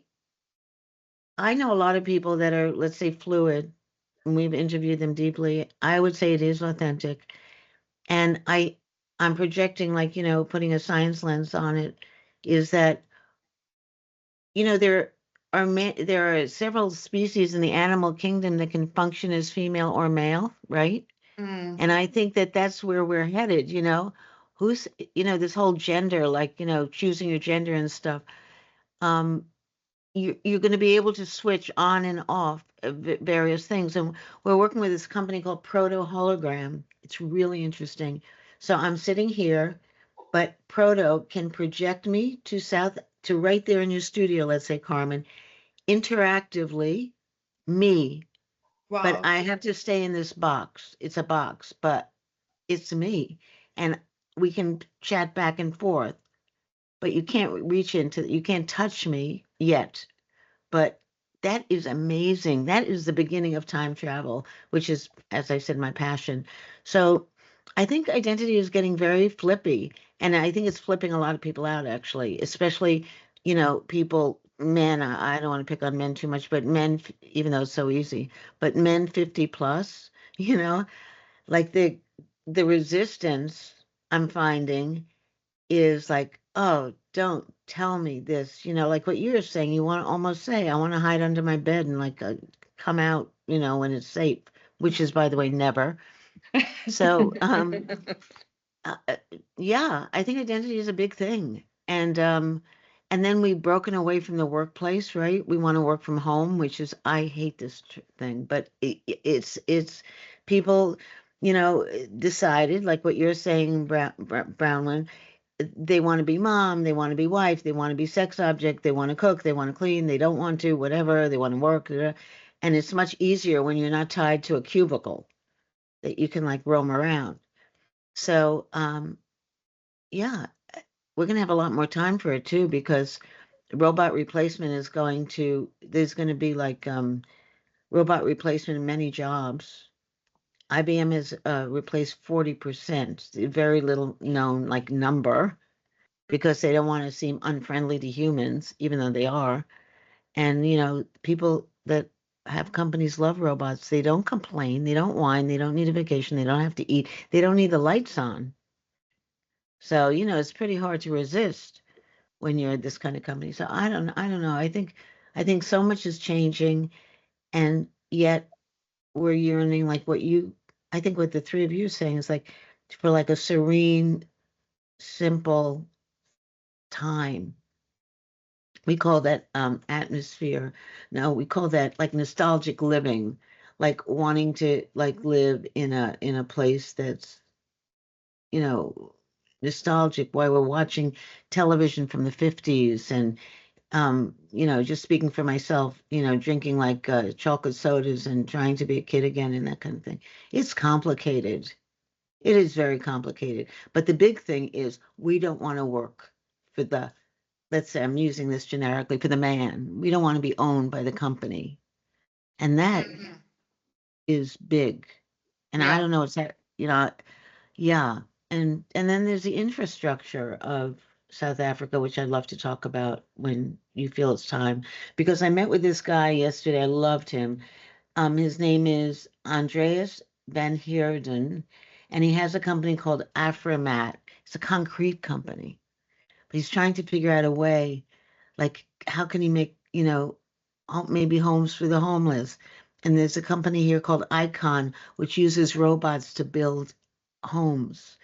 know a lot of people that are, let's say, fluid, and we've interviewed them deeply. I would say it is authentic. And I'm projecting, like, putting a science lens on it, is that, there are several species in the animal kingdom that can function as female or male, right? And I think that that's where we're headed, who's, this whole gender, like, choosing your gender and stuff. You're going to be able to switch on and off various things. And we're working with this company called Proto Hologram. It's really interesting. So I'm sitting here, but Proto can project me to right there in your studio, let's say, Carmen, interactively, me. Wow. But I have to stay in this box. It's a box, but it's me. And we can chat back and forth, but you can't touch me yet. But that is amazing. That is the beginning of time travel, which is, as I said, my passion. So I think identity is getting very flippy. And I think it's flipping a lot of people out, actually, especially, people, men. I don't want to pick on men too much, but men, even though it's so easy, but men 50 plus, like the resistance I'm finding is like, oh, don't tell me this, like what you're saying. You want to almost say, I want to hide under my bed and like come out, when it's safe, which is, by the way, never. So, yeah, I think identity is a big thing. And then we've broken away from the workplace, right? We want to work from home, which is, I hate this thing, but it's people, decided, like what you're saying, Bronwyn, they want to be mom, they want to be wife, they want to be sex object, they want to cook, they want to clean, they don't want to, whatever, they want to work. And it's much easier when you're not tied to a cubicle that you can like roam around. So, yeah, we're going to have a lot more time for it too, because robot replacement there's going to be like robot replacement in many jobs. IBM has replaced 40%, very little known like number, because they don't want to seem unfriendly to humans, even though they are. And, people that have companies love robots. They don't complain. They don't whine. They don't need a vacation. They don't have to eat. They don't need the lights on. So, it's pretty hard to resist when you're this kind of company. So I don't know. I think so much is changing, and yet we're yearning, like I think what the three of you are saying is like for like a serene, simple time. We call that atmosphere. No, we call that like nostalgic living, like wanting to like live in a place that's, nostalgic while we're watching television from the 50s. And just speaking for myself, drinking like chocolate sodas and trying to be a kid again and that kind of thing. It's complicated. It is very complicated. But the big thing is we don't want to work for let's say, I'm using this generically, for the man. We don't want to be owned by the company. And that is big. And I don't know, it's that, yeah. And then there's the infrastructure of South Africa, which I'd love to talk about when you feel it's time. Because I met with this guy yesterday. I loved him. His name is Andreas Van Heerden, and he has a company called Aframat. It's a concrete company. but he's trying to figure out a way, like how can he make, maybe homes for the homeless. And there's a company here called Icon, which uses robots to build homes.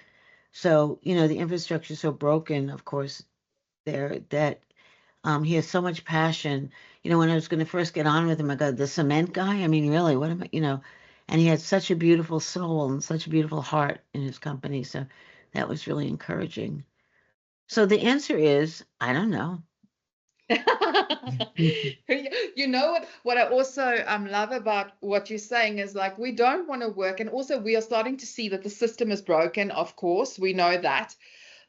So, the infrastructure is so broken, of course, there that he has so much passion. When I was going to first get on with him, I go, the cement guy? I mean, really, what am I, and he had such a beautiful soul and such a beautiful heart in his company. So that was really encouraging. So the answer is, I don't know. You know what I also love about what you're saying is like we don't want to work, and also we are starting to see that the system is broken. Of course, we know that,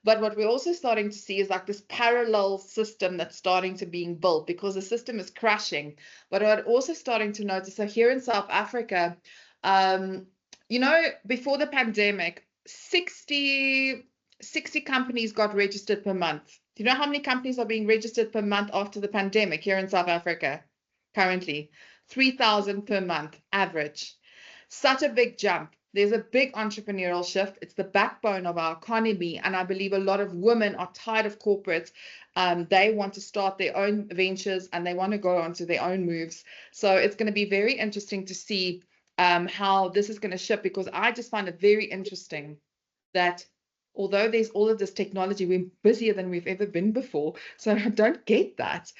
but what we're also starting to see is like this parallel system that's starting to being built because the system is crashing. But I'm also starting to notice, so here in South Africa, before the pandemic, 60 companies got registered per month. Do you know how many companies are being registered per month after the pandemic here in South Africa? Currently, 3,000 per month average. Such a big jump. There's a big entrepreneurial shift. It's the backbone of our economy. And I believe a lot of women are tired of corporates. They want to start their own ventures and they want to go onto their own moves. So it's going to be very interesting to see how this is going to shift, because I just find it very interesting that although there's all of this technology, we're busier than we've ever been before. So I don't get that.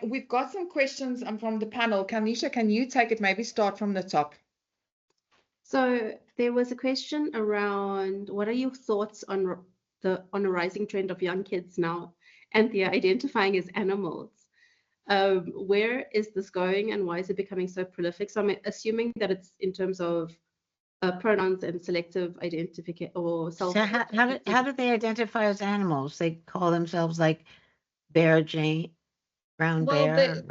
We've got some questions from the panel. Kalnisha, can you take it? Maybe start from the top. So there was a question around what are your thoughts on a rising trend of young kids now and they're identifying as animals? Where is this going and why is it becoming so prolific? So I'm assuming that it's in terms of pronouns and selective identification or self. So how do they identify as animals? They call themselves like Bear Jane, Brown Bear.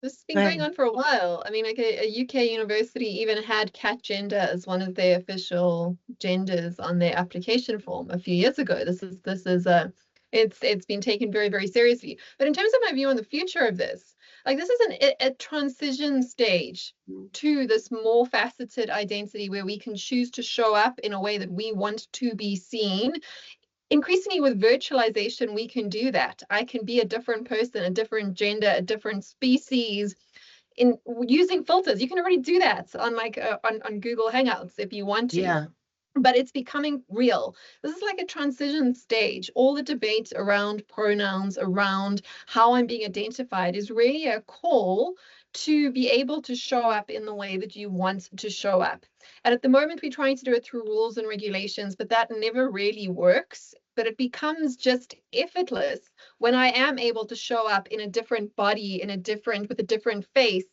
This has been going on for a while. I mean, like a UK university even had cat gender as one of their official genders on their application form a few years ago. It's been taken very, very seriously. But in terms of my view on the future of this, like this is a transition stage to this more faceted identity where we can choose to show up in a way that we want to be seen. Increasingly with virtualization, we can do that. I can be a different person, a different gender, a different species in using filters. You can already do that on on Google Hangouts if you want to. Yeah. But it's becoming real. This is like a transition stage. All the debate around pronouns, around how I'm being identified is really a call to be able to show up in the way that you want to show up. And at the moment, we're trying to do it through rules and regulations, but that never really works. But it becomes just effortless when I am able to show up in a different body, with a different face,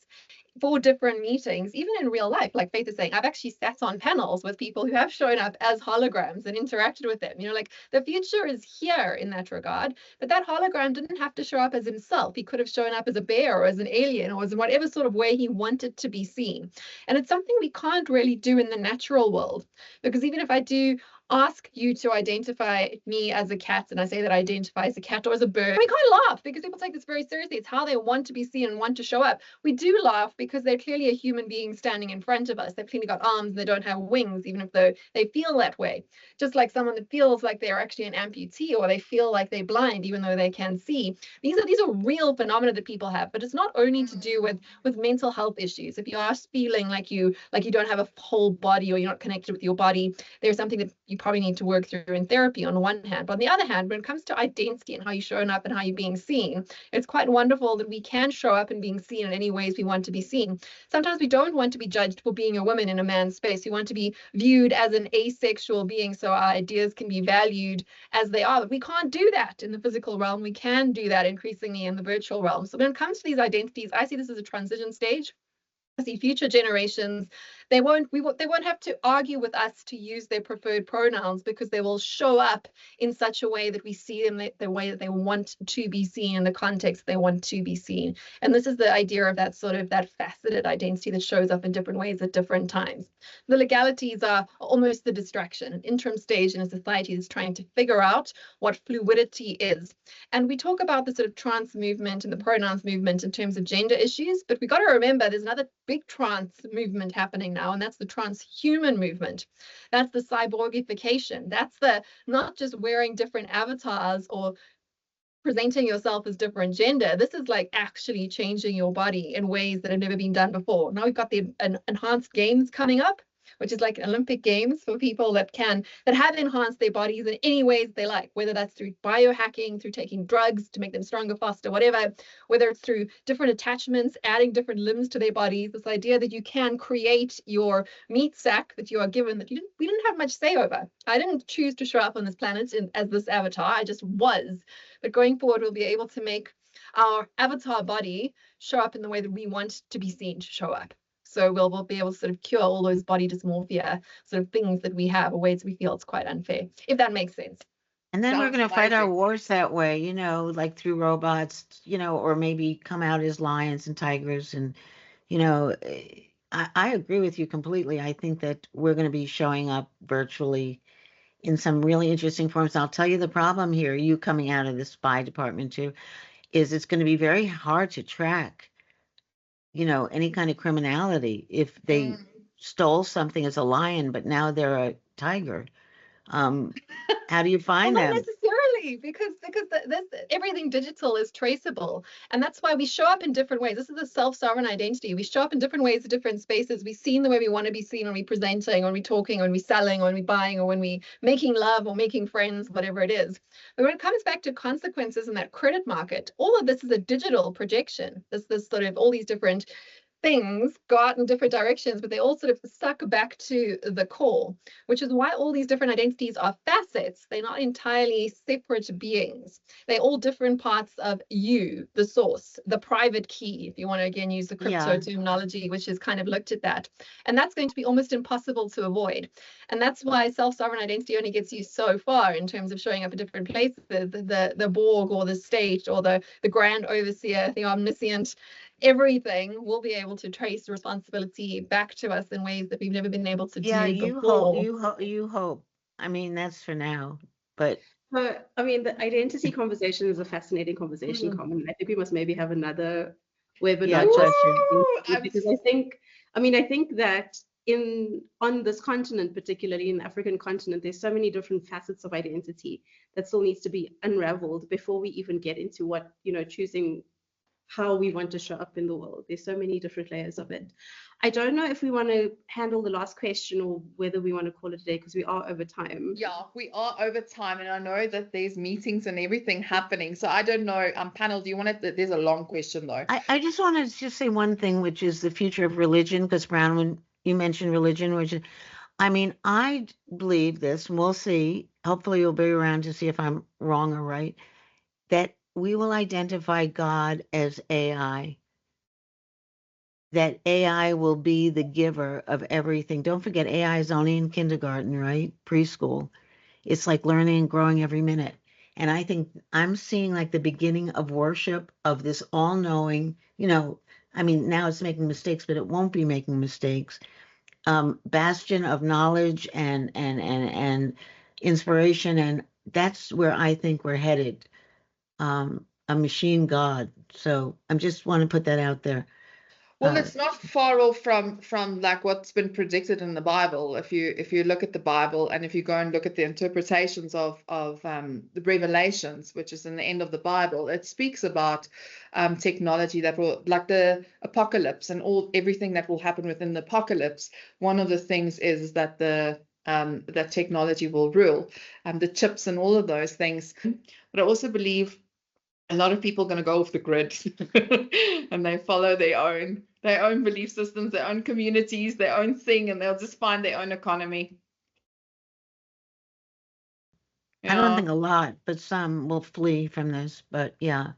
for different meetings, even in real life. Like Faith is saying, I've actually sat on panels with people who have shown up as holograms and interacted with them. Like the future is here in that regard, but that hologram didn't have to show up as himself. He could have shown up as a bear or as an alien or as in whatever sort of way he wanted to be seen. And it's something we can't really do in the natural world, because even if I do ask you to identify me as a cat and I say that I identify as a cat or as a bird, we can't laugh because people take this very seriously. It's how they want to be seen and want to show up. We do laugh because they're clearly a human being standing in front of us. They've clearly got arms and they don't have wings, even if they feel that way. Just like someone that feels like they're actually an amputee, or they feel like they're blind even though they can see. These are real phenomena that people have, but it's not only to do with mental health issues. If you are feeling like you don't have a whole body or you're not connected with your body, there's something that you probably need to work through in therapy on one hand. But on the other hand, when it comes to identity and how you're showing up and how you're being seen, it's quite wonderful that we can show up and being seen in any ways we want to be seen. Sometimes we don't want to be judged for being a woman in a man's space. We want to be viewed as an asexual being so our ideas can be valued as they are. But we can't do that in the physical realm. We can do that increasingly in the virtual realm. So when it comes to these identities, I see this as a transition stage. I see future generations, they won't have to argue with us to use their preferred pronouns, because they will show up in such a way that we see them the way that they want to be seen, in the context they want to be seen. And this is the idea of that faceted identity that shows up in different ways at different times. The legalities are almost the distraction, an interim stage in a society that's trying to figure out what fluidity is. And we talk about the sort of trans movement and the pronouns movement in terms of gender issues, but we got to remember there's another big trans movement happening now. now, and that's the transhuman movement. That's the cyborgification. That's the not just wearing different avatars or presenting yourself as different gender. This is like actually changing your body in ways that have never been done before. Now we've got the enhanced games coming up, which is like Olympic Games for people that have enhanced their bodies in any ways they like, whether that's through biohacking, through taking drugs to make them stronger, faster, whatever, whether it's through different attachments, adding different limbs to their bodies, this idea that you can create your meat sack that you are given that we didn't have much say over. I didn't choose to show up on this planet as this avatar, I just was. But going forward, we'll be able to make our avatar body show up in the way that we want to be seen to show up. So we'll be able to sort of cure all those body dysmorphia sort of things that we have, or ways we feel it's quite unfair, if that makes sense. And then we're Sounds going to fight our amazing. wars that way, you know, like through robots, you know, or maybe come out as lions and tigers. And, you know, I agree with you completely. I think that we're going to be showing up virtually in some really interesting forms. I'll tell you the problem here, you coming out of the spy department too, is it's going to be very hard to track, you know, any kind of criminality if they stole something as a lion, but now they're a tiger. How do you find Well, not them? necessarily, because everything digital is traceable, and that's why we show up in different ways. This is a self-sovereign identity. We show up in different ways, in different spaces. We're seen the way we want to be seen when we're presenting, when we're talking, when we're selling, when we're buying, or when we're making love or making friends, whatever it is. But when it comes back to consequences in that credit market, all of this is a digital projection. This sort of all these different things go out in different directions, but they all sort of suck back to the core, which is why all these different identities are facets. They're not entirely separate beings. They're all different parts of you, the source, the private key, if you want to again use the crypto terminology, which has kind of looked at that. And that's going to be almost impossible to avoid. And that's why self-sovereign identity only gets you so far in terms of showing up in different places. The Borg or the state or the grand overseer, the omniscient, everything will be able to trace responsibility back to us in ways that we've never been able to do before. You hope. I mean, that's for now, but I mean, the identity conversation is a fascinating conversation, Carmen. I think we must maybe have another webinar because I think that on this continent, particularly in the African continent, there's so many different facets of identity that still needs to be unraveled before we even get into what, choosing how we want to show up in the world. There's so many different layers of it. I don't know if we want to handle the last question or whether we want to call it a day, because we are over time. Yeah, we are over time, and I know that there's meetings and everything happening. So I don't know, panel, do you want it? There's a long question though. I just want to just say one thing, which is the future of religion, because Bronwyn, you mentioned religion, which is, I mean, I believe this, and we'll see. Hopefully you'll be around to see if I'm wrong or right, that we will identify God as AI, that AI will be the giver of everything. Don't forget, AI is only in kindergarten, right? Preschool. It's like learning and growing every minute. And I think I'm seeing like the beginning of worship of this all-knowing, I mean, now it's making mistakes, but it won't be making mistakes. Bastion of knowledge and inspiration. And that's where I think we're headed. A machine god. So I just want to put that out there. Well, it's not far off from like what's been predicted in the Bible. If you look at the Bible, and if you go and look at the interpretations of the Revelations, which is in the end of the Bible, it speaks about technology that will, like the apocalypse and everything that will happen within the apocalypse. One of the things is that that technology will rule, the chips and all of those things. But I also believe a lot of people are going to go off the grid and they follow their own belief systems, their own communities, their own thing, and they'll just find their own economy. I don't think a lot, but some will flee from this. But yeah.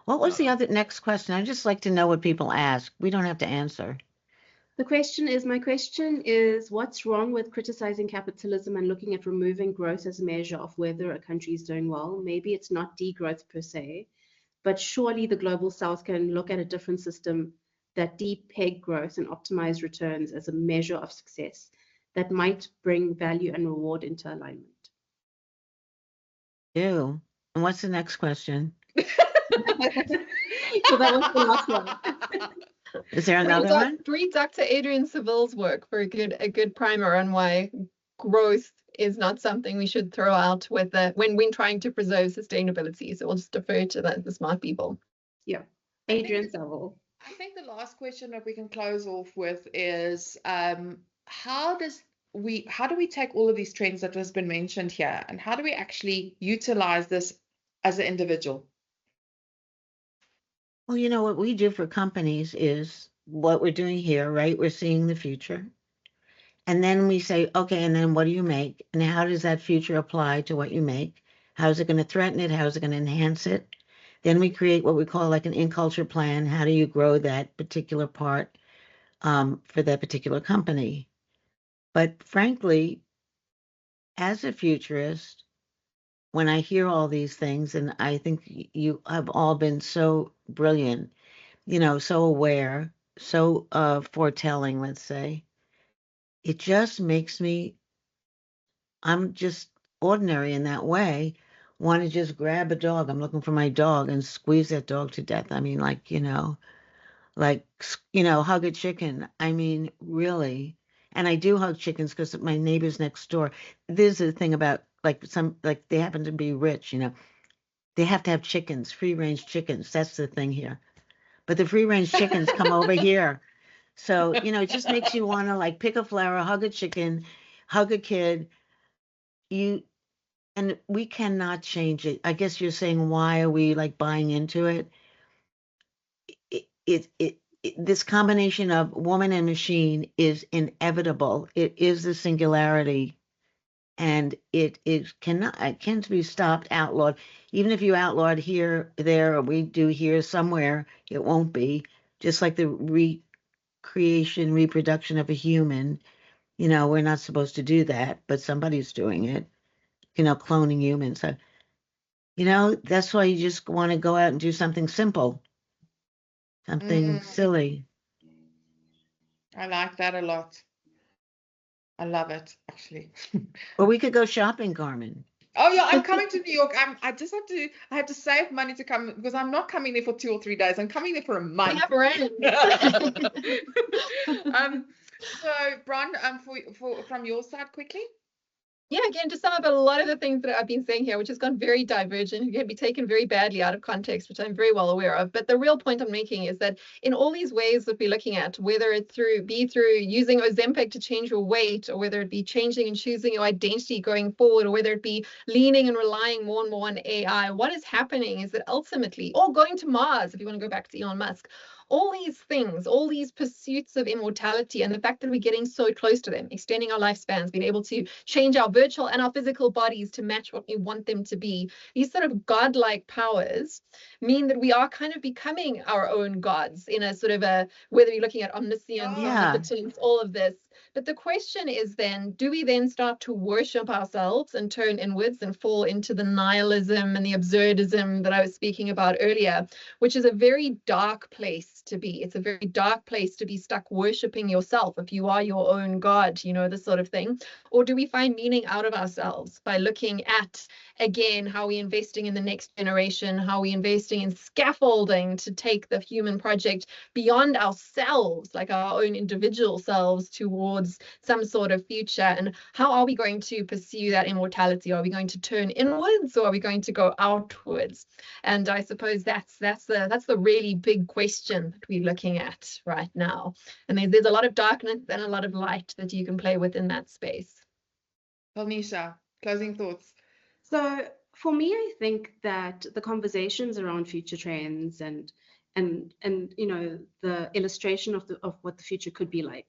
What was the next question? I'd just like to know what people ask. We don't have to answer. My question is, what's wrong with criticizing capitalism and looking at removing growth as a measure of whether a country is doing well? Maybe it's not degrowth per se, but surely the global south can look at a different system that de-peg growth and optimize returns as a measure of success that might bring value and reward into alignment. Ew. And what's the next question? So that was the last one. Is there another one? Read Dr. Adrian Seville's work for a good primer on why growth is not something we should throw out with when trying to preserve sustainability. So we'll just defer to the smart people. Yeah, Adrian Seville. I think the last question that we can close off with is how do we take all of these trends that has been mentioned here, and how do we actually utilize this as an individual? Well, you know, what we do for companies is what we're doing here, right? We're seeing the future. And then we say, okay, and then what do you make? And how does that future apply to what you make? How is it going to threaten it? How is it going to enhance it? Then we create what we call like an in-culture plan. How do you grow that particular part for that particular company? But frankly, as a futurist, when I hear all these things, and I think you have all been so brilliant, you know, so aware, so foretelling, let's say, it just makes me, I'm just ordinary in that way, want to just grab a dog. I'm looking for my dog and squeeze that dog to death. I mean, like, hug a chicken. I mean, really. And I do hug chickens because my neighbors next door. There's a thing about like they happen to be rich, they have to have chickens, free range chickens. That's the thing here. But the free range chickens come over here. So, it just makes you want to like pick a flower, hug a chicken, hug a kid. And we cannot change it. I guess you're saying, why are we like buying into it? This combination of woman and machine is inevitable. It is the singularity, and it can't be stopped, outlawed. Even if you outlawed here, there, or we do here somewhere, it won't be. Just like the reproduction of a human, we're not supposed to do that, but somebody's doing it. Cloning humans. So, that's why you just want to go out and do something simple. Something silly. I like that a lot. I love it, actually. Or we could go shopping, Carmen. Oh yeah, I'm coming to New York. I have to save money to come, because I'm not coming there for 2 or 3 days. I'm coming there for a month. We have rent. So Bron, from your side quickly. Yeah, again, to sum up a lot of the things that I've been saying here, which has gone very divergent, can be taken very badly out of context, which I'm very well aware of. But the real point I'm making is that in all these ways that we're looking at, whether it be through using Ozempic to change your weight, or whether it be changing and choosing your identity going forward, or whether it be leaning and relying more and more on AI, what is happening is that ultimately, or going to Mars, if you want to go back to Elon Musk, all these things, all these pursuits of immortality, and the fact that we're getting so close to them, extending our lifespans, being able to change our virtual and our physical bodies to match what we want them to be, these sort of godlike powers mean that we are kind of becoming our own gods in a sort of whether you're looking at omniscience, omnipotence, all of this. But the question is then, do we then start to worship ourselves and turn inwards and fall into the nihilism and the absurdism that I was speaking about earlier, which is a very dark place to be. It's a very dark place to be stuck worshiping yourself if you are your own God, this sort of thing. Or do we find meaning out of ourselves by looking at, again, how we're investing in the next generation, how we're investing in scaffolding to take the human project beyond ourselves, like our own individual selves, towards some sort of future? And how are we going to pursue that immortality? Are we going to turn inwards, or are we going to go outwards? And I suppose that's the really big question that we're looking at right now. And there's a lot of darkness and a lot of light that you can play with in that space. Kalnisha, closing thoughts. So for me, I think that the conversations around future trends and the illustration of what the future could be like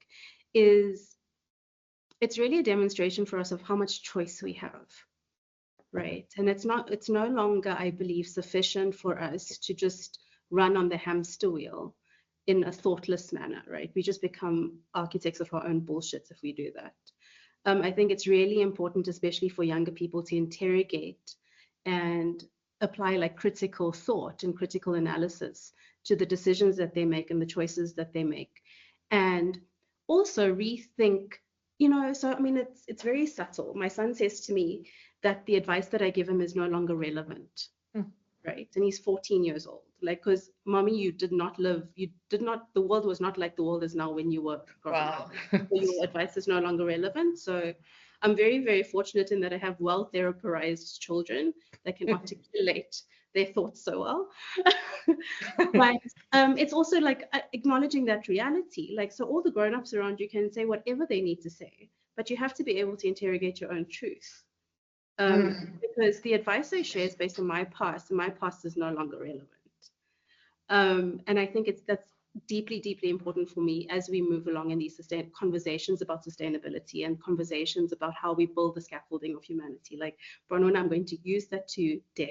it's really a demonstration for us of how much choice we have, right? And it's no longer, I believe, sufficient for us to just run on the hamster wheel in a thoughtless manner, right? We just become architects of our own bullshit if we do that. I think it's really important, especially for younger people, to interrogate and apply like critical thought and critical analysis to the decisions that they make and the choices that they make. And also rethink, so I mean, it's very subtle. My son says to me that the advice that I give him is no longer relevant, right? And he's 14 years old. Like, because mommy, the world was not like the world is now when you were growing up. So your advice is no longer relevant. So I'm very, very fortunate in that I have well therapized children that can articulate their thoughts so well. But it's also like acknowledging that reality. Like, so all the grown-ups around you can say whatever they need to say, but you have to be able to interrogate your own truth. Because the advice I share is based on my past, and my past is no longer relevant. And I think that's deeply, deeply important for me as we move along in these conversations about sustainability and conversations about how we build the scaffolding of humanity. Like, Bronwyn, I'm going to use that to death.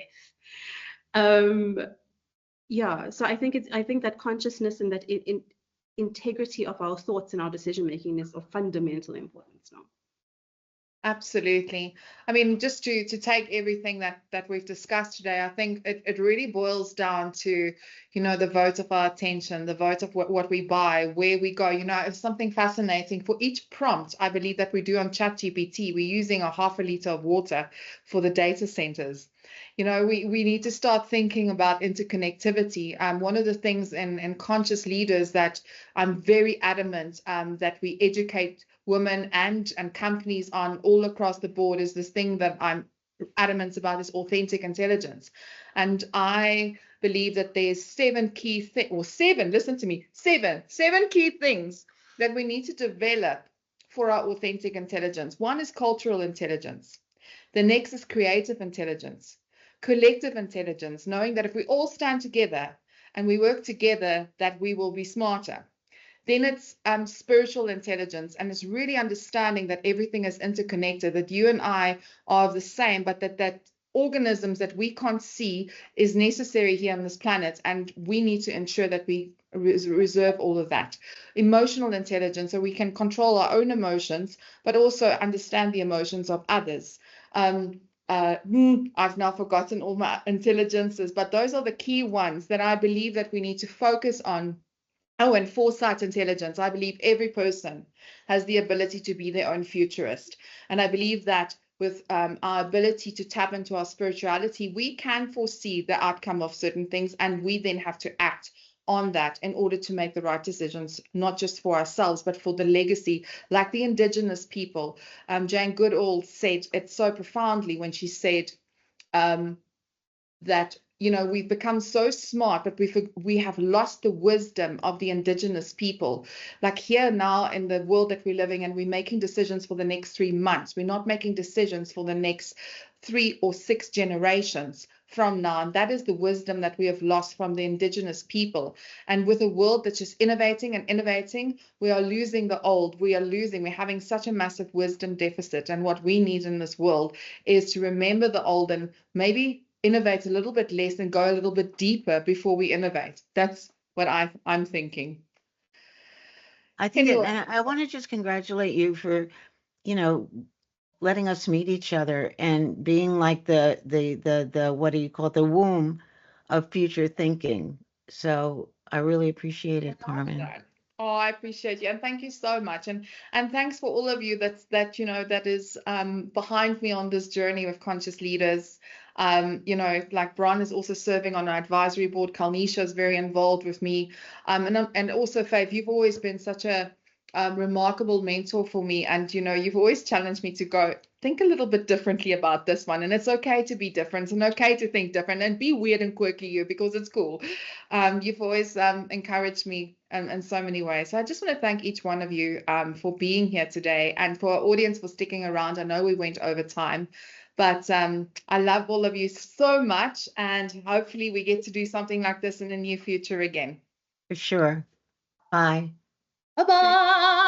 Yeah, so I think that consciousness and that integrity of our thoughts and our decision making is of fundamental importance now. Absolutely. I mean, just to take everything that we've discussed today, I think it really boils down to, the vote of our attention, the vote of what we buy, where we go. It's something fascinating. For each prompt, I believe that we do on ChatGPT, we're using a half a liter of water for the data centers. We need to start thinking about interconnectivity. One of the things in conscious leaders that I'm very adamant that we educate women and companies on all across the board is this thing that I'm adamant about is authentic intelligence. And I believe that there's seven key things that we need to develop for our authentic intelligence. One is cultural intelligence. The next is creative intelligence. Collective intelligence, knowing that if we all stand together and we work together, that we will be smarter. Then it's spiritual intelligence, and it's really understanding that everything is interconnected, that you and I are the same, but that organisms that we can't see is necessary here on this planet, and we need to ensure that we reserve all of that. Emotional intelligence, so we can control our own emotions, but also understand the emotions of others. I've now forgotten all my intelligences, but those are the key ones that I believe that we need to focus on. Oh, and foresight intelligence. I believe every person has the ability to be their own futurist. And I believe that with our ability to tap into our spirituality, we can foresee the outcome of certain things, and we then have to act on that in order to make the right decisions, not just for ourselves, but for the legacy, like the indigenous people. Jane Goodall said it so profoundly when she said that, we've become so smart, but we have lost the wisdom of the indigenous people. Like here now in the world that we're living in, we're making decisions for the next 3 months. We're not making decisions for the next 3 or 6 generations from now. And that is the wisdom that we have lost from the indigenous people. And with a world that's just innovating and innovating, we are losing the old. We're having such a massive wisdom deficit. And what we need in this world is to remember the old and maybe innovate a little bit less and go a little bit deeper before we innovate. That's what I'm thinking. I think and I want to just congratulate you for, letting us meet each other and being like the what do you call it, the womb of future thinking. So I really appreciate it, Carmen. Oh, I appreciate you, and thank you so much, and thanks for all of you that is behind me on this journey with conscious leaders. Like Bron is also serving on our advisory board. Kalnisha is very involved with me, and also Faith, you've always been such a remarkable mentor for me, and you've always challenged me to go think a little bit differently about this one, and it's okay to be different and okay to think different and be weird and quirky because it's cool. You've always encouraged me in so many ways. So I just want to thank each one of you for being here today, and for our audience for sticking around. I know we went over time, but I love all of you so much, and hopefully we get to do something like this in the near future again. For sure. Bye. Bye-bye.